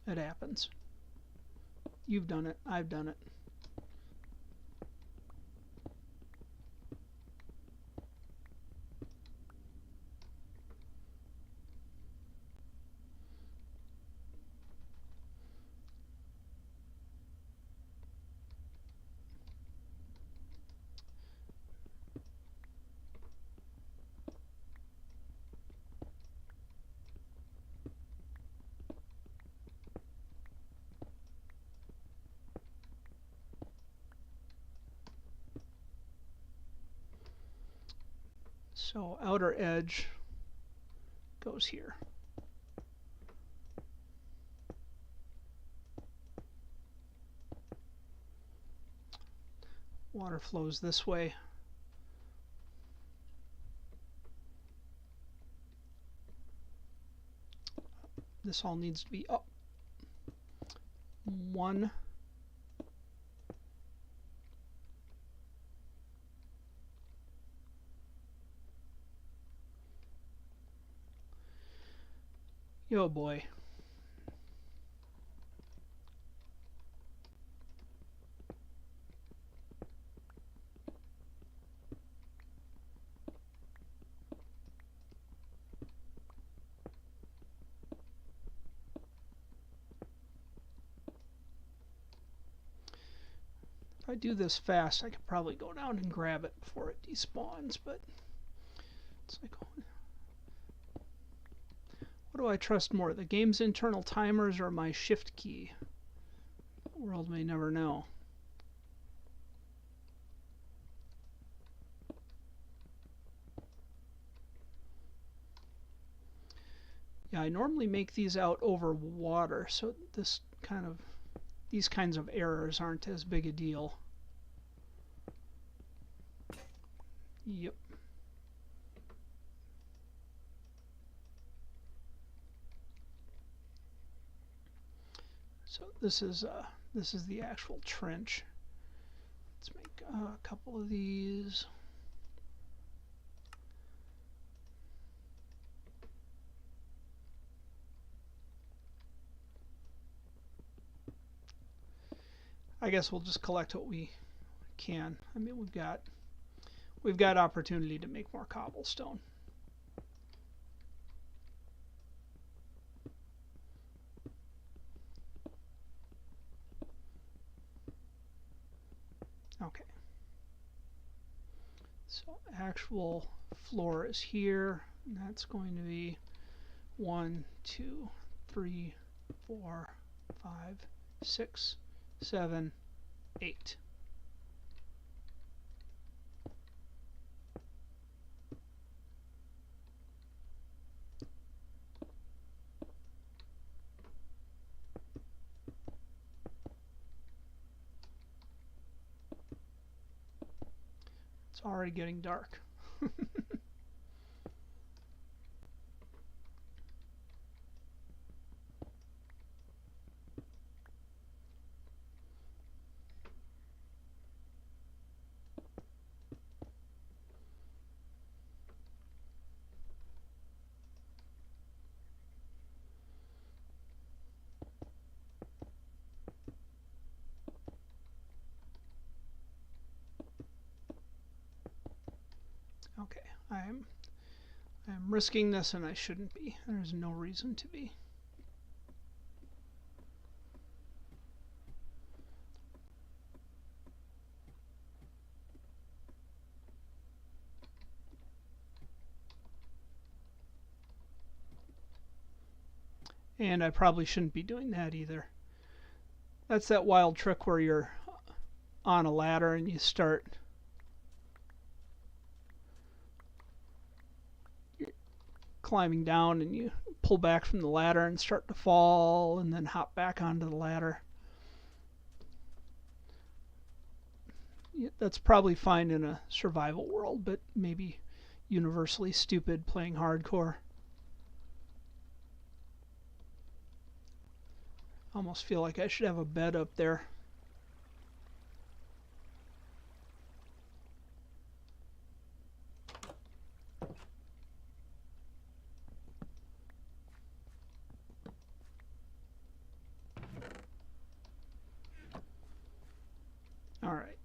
It happens. You've done it. I've done it. So outer edge goes here. Water flows this way. This all needs to be up 1. Yo boy. If I do this fast, I could probably go down and grab it before it despawns, but it's like, what do I trust more, the game's internal timers or my shift key? The world may never know. Yeah, I normally make these out over water, so these kinds of errors aren't as big a deal. Yep. So this is the actual trench. Let's make a couple of these. I guess we'll just collect what we can. I mean, we've got opportunity to make more cobblestone. Okay. So actual floor is here, and that's going to be 1, 2, 3, 4, 5, 6, 7, 8. It's already getting dark. Okay, I'm risking this, and I shouldn't be. There's no reason to be. And I probably shouldn't be doing that either. That's that wild trick where you're on a ladder and you start climbing down and you pull back from the ladder and start to fall and then hop back onto the ladder. That's probably fine in a survival world, but maybe universally stupid playing hardcore. I almost feel like I should have a bed up there. All right.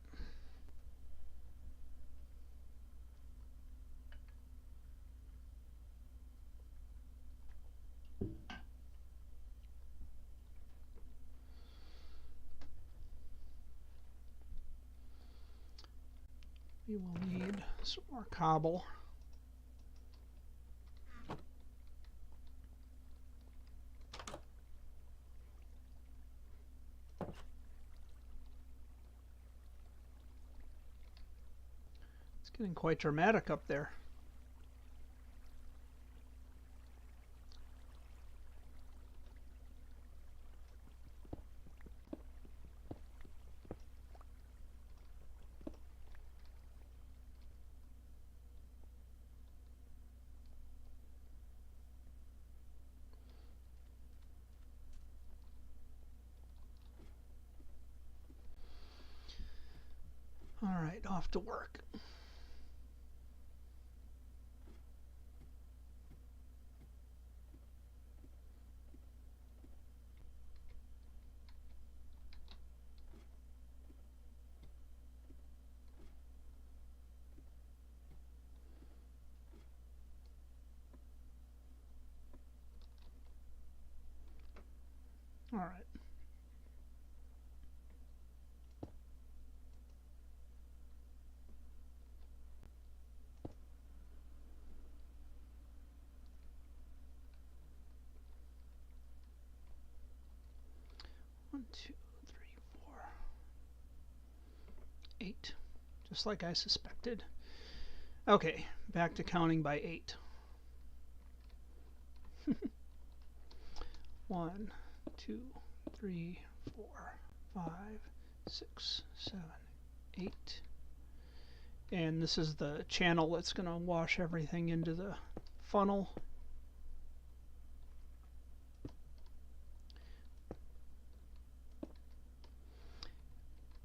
We will need some more cobble. It's getting quite dramatic up there. All right, off to work. All right. 2, 3, 4, 8. Just like I suspected. Okay, back to counting by 8. 1, 2, 3, 4, 5, 6, 7, 8. And this is the channel that's going to wash everything into the funnel.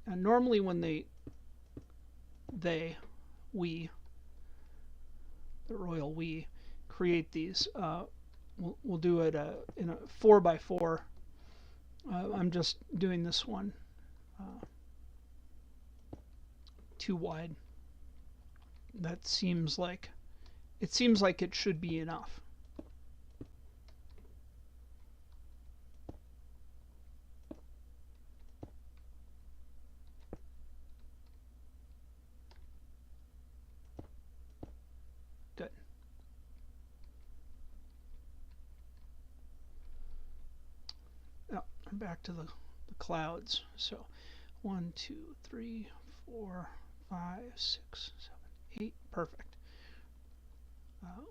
And normally when we, the royal we, create these, we'll do it in a 4x4. I'm just doing this one too wide. That seems like it should be enough. Good. Now I'm back to the clouds. So 1, 2, 3, 4, 5, 6, 7, 8. Perfect.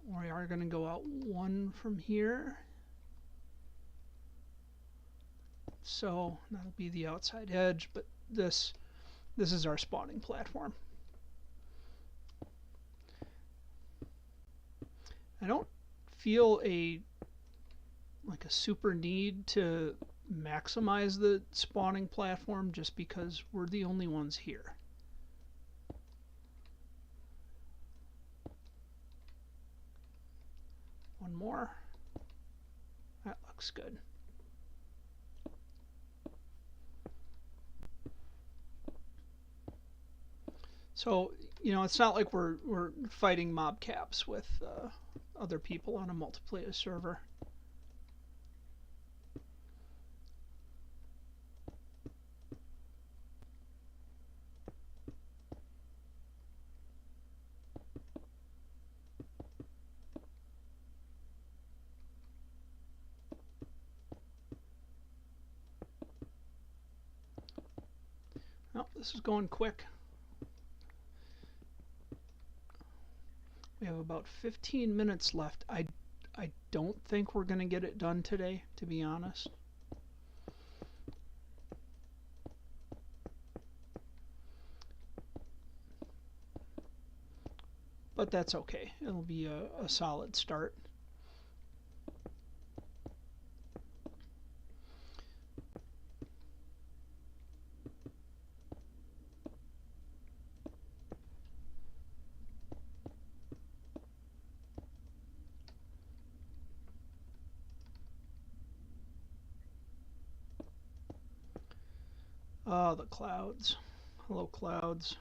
We are going to go out 1 from here. So that'll be the outside edge, but this is our spawning platform. I don't feel like a super need to maximize the spawning platform just because we're the only ones here. One more. That looks good. So, you know, it's not like we're fighting mob caps with other people on a multiplayer server. Oh, this is going quick. We have about 15 minutes left. I don't think we're going to get it done today, to be honest. But that's okay. It'll be a solid start. Oh, the clouds. Hello, clouds.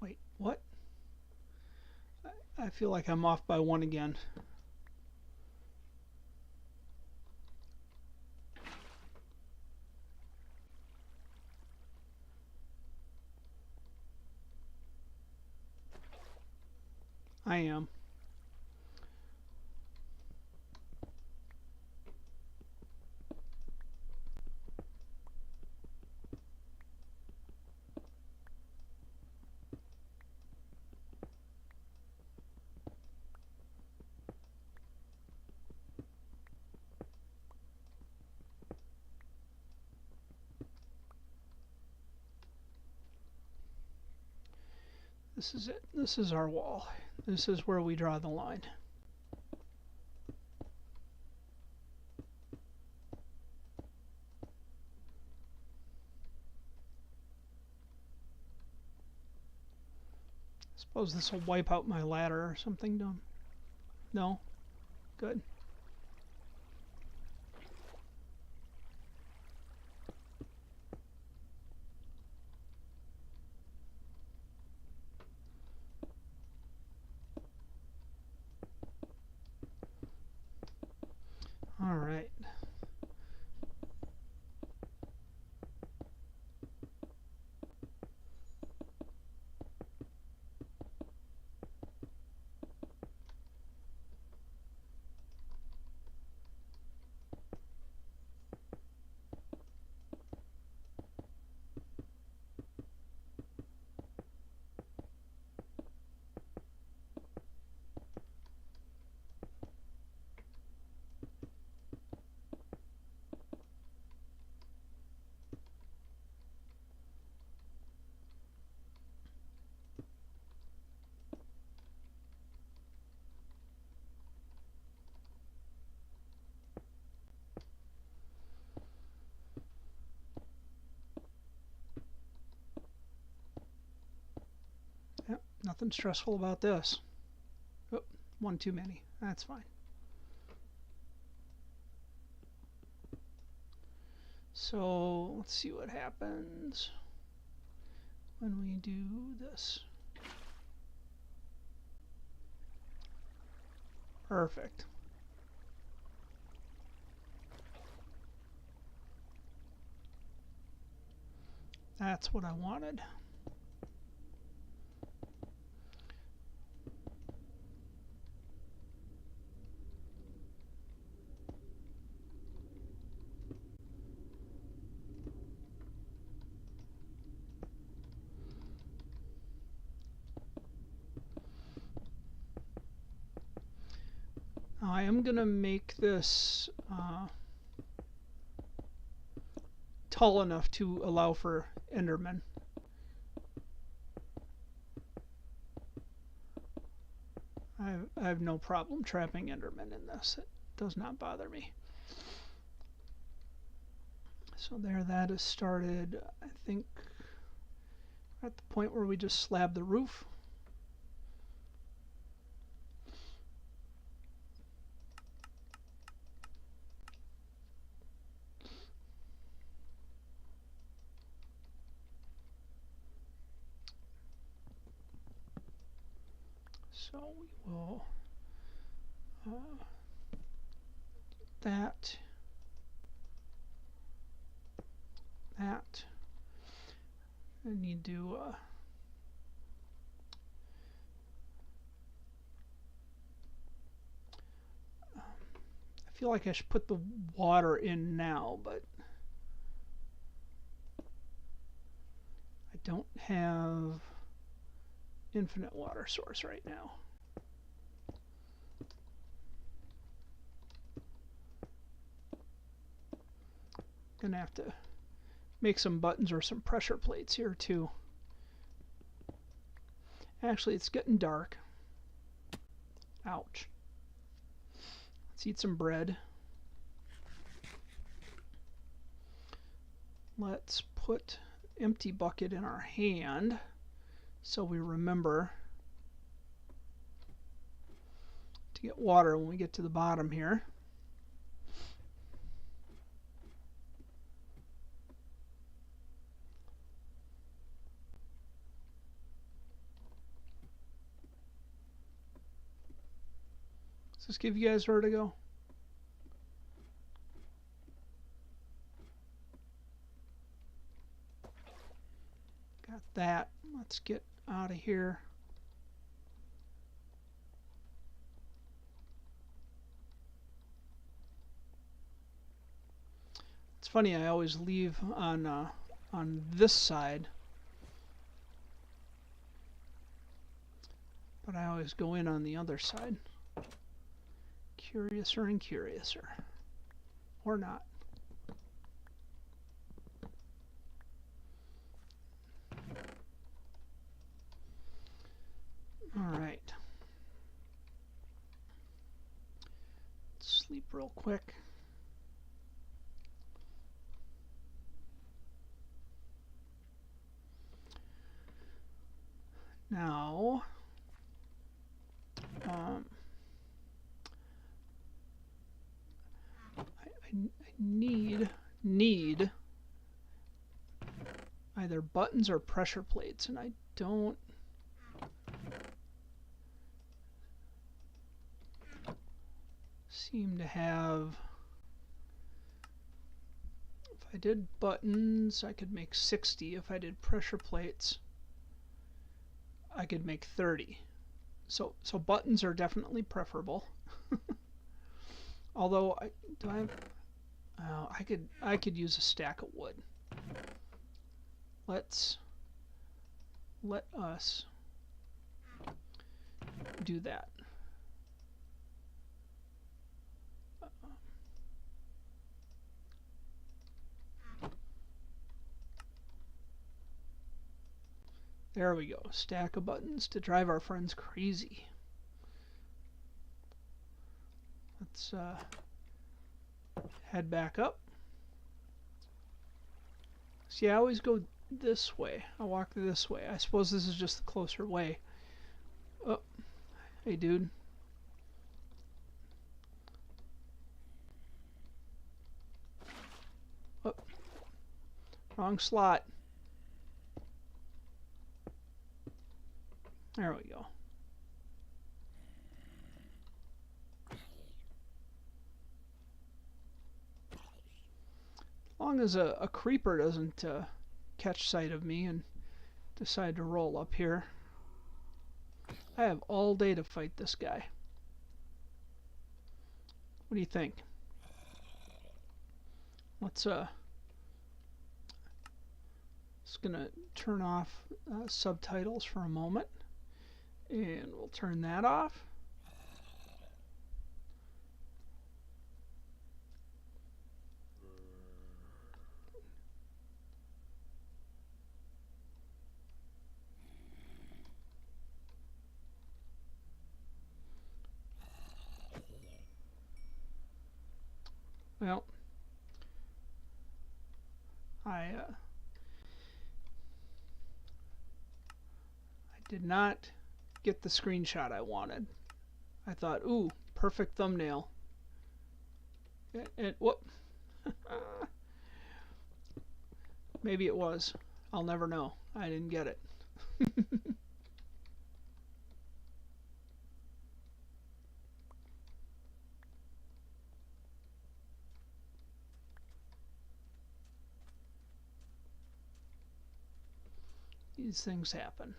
Wait, what? I feel like I'm off by 1 again. I am. This is it. This is our wall. This is where we draw the line. Suppose this will wipe out my ladder or something. No? Good. All right. Yep, nothing stressful about this. Oh, one too many. That's fine. So let's see what happens when we do this. Perfect. That's what I wanted. I am going to make this tall enough to allow for Endermen. I have no problem trapping Endermen in this. It does not bother me. So there, that has started. I think at the point where we just slab the roof. So we will that. I need to I feel like I should put the water in now, but I don't have infinite water source right now. Gonna have to make some buttons or some pressure plates here too. Actually, it's getting dark. Ouch. Let's eat some bread. Let's put empty bucket in our hand so we remember to get water when we get to the bottom here. Does this give you guys vertigo? Got that. Let's get out of here. It's funny, I always leave on this side, but I always go in on the other side. Curiouser and curiouser. Or not. Alright. Sleep real quick. Now, I need either buttons or pressure plates, and I don't seem to have. If I did buttons, I could make 60. If I did pressure plates, I could make 30. So buttons are definitely preferable. Although I could use a stack of wood. Let us do that. There we go. Stack of buttons to drive our friends crazy. Let's head back up. See, I always go this way. I walk this way. I suppose this is just the closer way. Oh, hey, dude. Oh, wrong slot. There we go. As long as a creeper doesn't catch sight of me and decide to roll up here, I have all day to fight this guy. What do you think? Let's just gonna turn off subtitles for a moment, and we'll turn that off. Well, I did not get the screenshot I wanted. I thought, ooh, perfect thumbnail. And whoop. Maybe it was. I'll never know. I didn't get it. These things happen.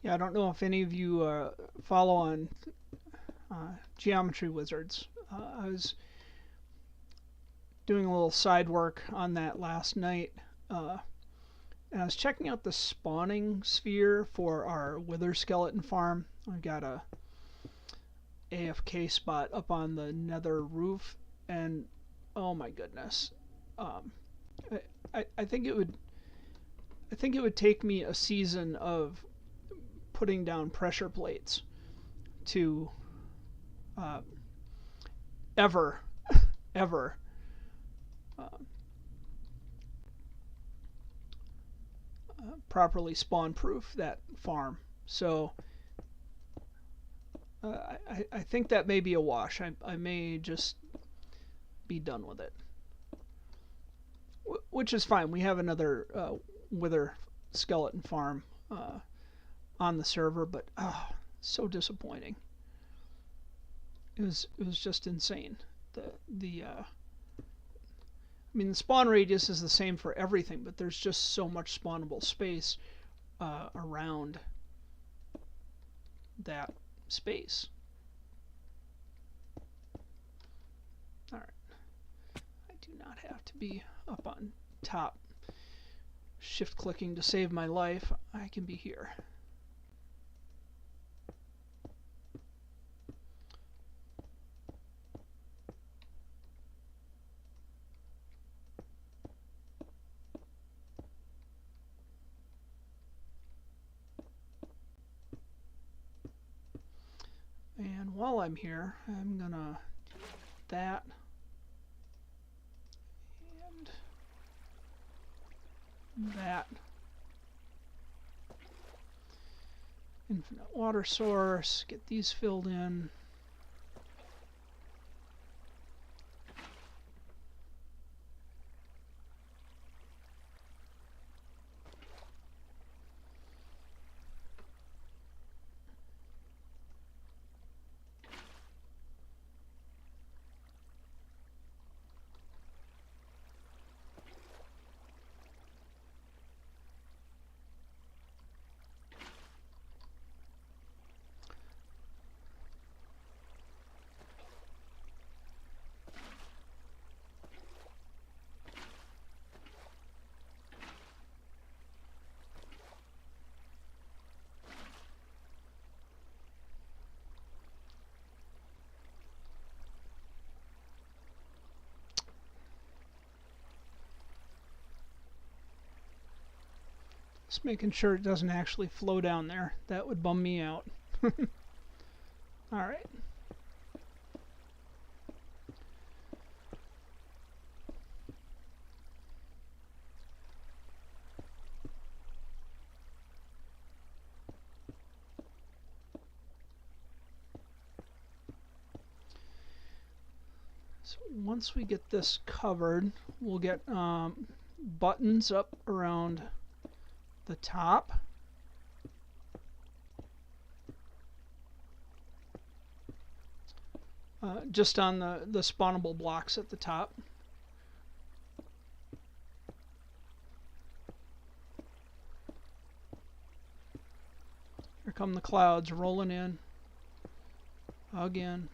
Yeah, I don't know if any of you follow on Geometry Wizards. I was doing a little side work on that last night, and I was checking out the spawning sphere for our wither skeleton farm. I've got a AFK spot up on the nether roof, and oh my goodness, I think it would take me a season of putting down pressure plates to ever properly spawn proof that farm. So I think that may be a wash. I may just be done with it, which is fine. We have another wither skeleton farm on the server, but so disappointing. It was just insane. I mean, the spawn radius is the same for everything, but there's just so much spawnable space around that space. Alright. I do not have to be up on top shift clicking to save my life. I can be here. And while I'm here, I'm gonna do that and that. Infinite water source, get these filled in. Just making sure it doesn't actually flow down there. That would bum me out. Alright. So once we get this covered, we'll get buttons up around the top. Just on the spawnable blocks at the top. Here come the clouds rolling in again.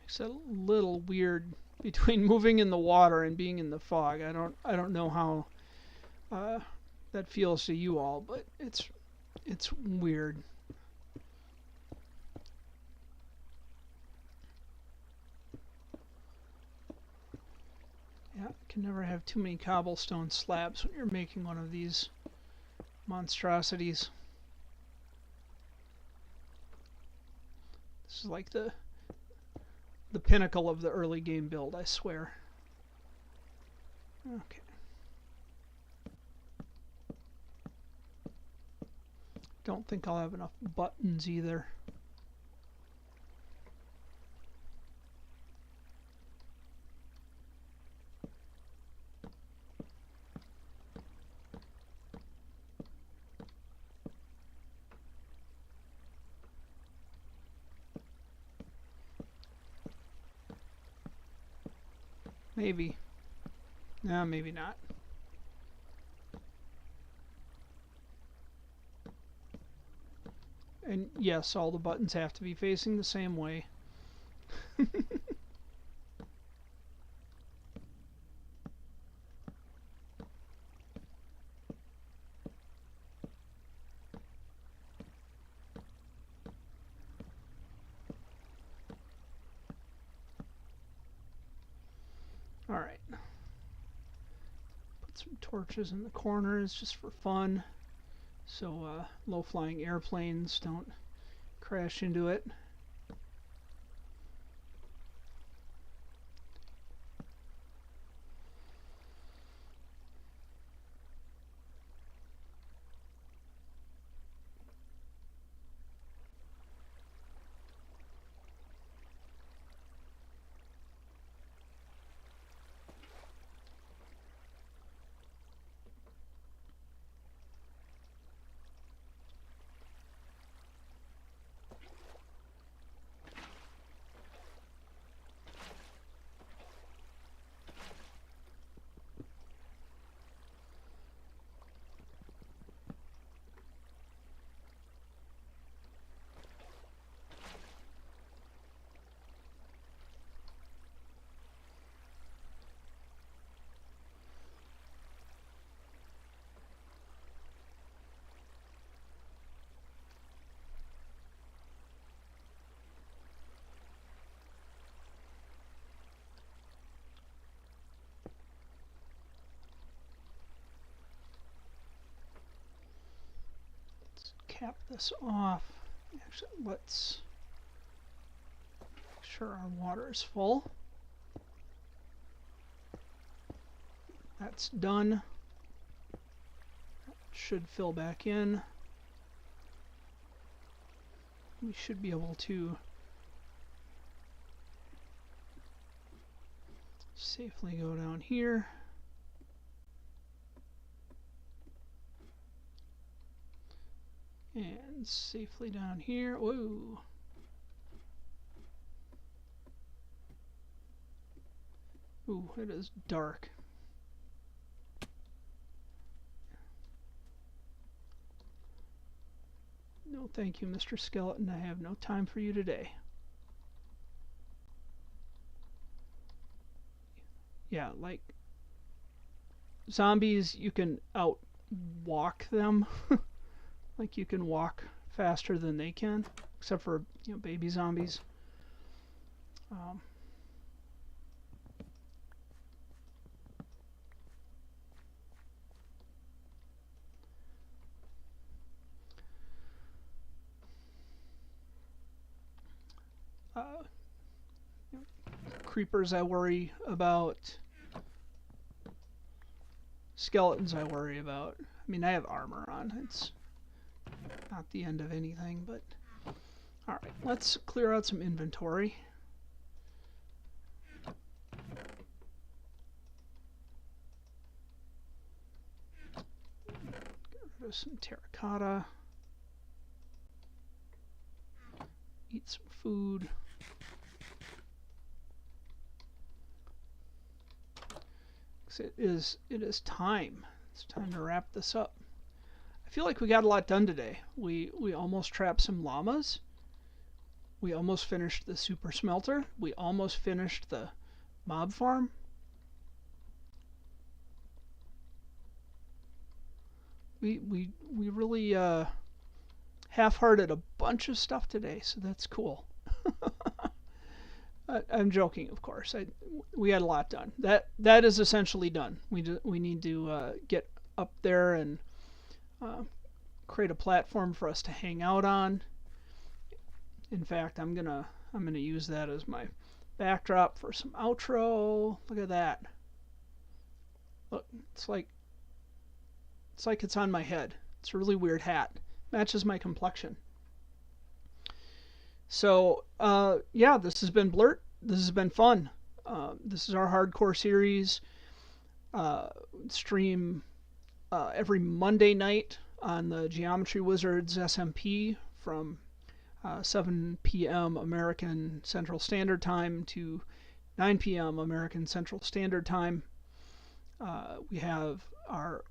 Makes it a little weird between moving in the water and being in the fog. I don't know how that feels to you all, but it's weird. Yeah, can never have too many cobblestone slabs when you're making one of these monstrosities. This is like the pinnacle of the early game build, I swear. Okay. Don't think I'll have enough buttons either. Maybe. No, maybe not. And yes, all the buttons have to be facing the same way. Alright. Put some torches in the corners just for fun, so low-flying airplanes don't crash into it. cap this off. Actually, let's make sure our water is full. That's done. That should fill back in. We should be able to safely go down here. And safely down here. Whoa. Ooh, it is dark. No, thank you, Mr. Skeleton. I have no time for you today. Yeah, like zombies, you can out-walk them. Like you can walk faster than they can, except for, you know, baby zombies. Creepers I worry about. Skeletons I worry about. I mean, I have armor on. It's not the end of anything, but... Alright, let's clear out some inventory. Get rid of some terracotta. Eat some food. It is time. It's time to wrap this up. I feel like we got a lot done today. We almost trapped some llamas. We almost finished the super smelter. We almost finished the mob farm. We really half-hearted a bunch of stuff today, so that's cool. I'm joking, of course. We had a lot done. That is essentially done. We need to get up there and create a platform for us to hang out on. In fact, I'm gonna use that as my backdrop for some outro. Look at that. Look, it's like it's on my head. It's a really weird hat. Matches my complexion. So, yeah, this has been Bluurrt. This has been fun. This is our hardcore series. Stream every Monday night on the Geometry Wizards SMP from 7 p.m. American Central Standard Time to 9 p.m. American Central Standard Time. We have our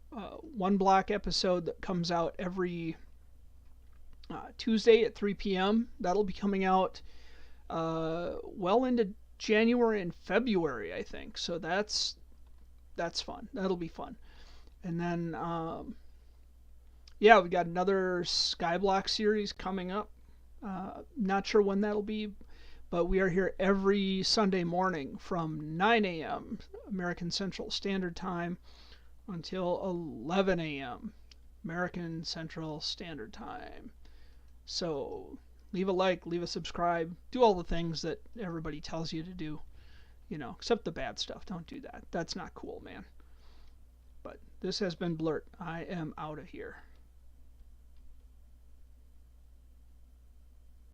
one block episode that comes out every Tuesday at 3 p.m. That'll be coming out well into January and February, I think. So that's fun. That'll be fun. And then, yeah, we got another Skyblock series coming up. Not sure when that'll be, but we are here every Sunday morning from 9 a.m. American Central Standard Time until 11 a.m. American Central Standard Time. So leave a like, leave a subscribe, do all the things that everybody tells you to do, you know, except the bad stuff. Don't do that. That's not cool, man. But this has been Bluurrt. I am out of here.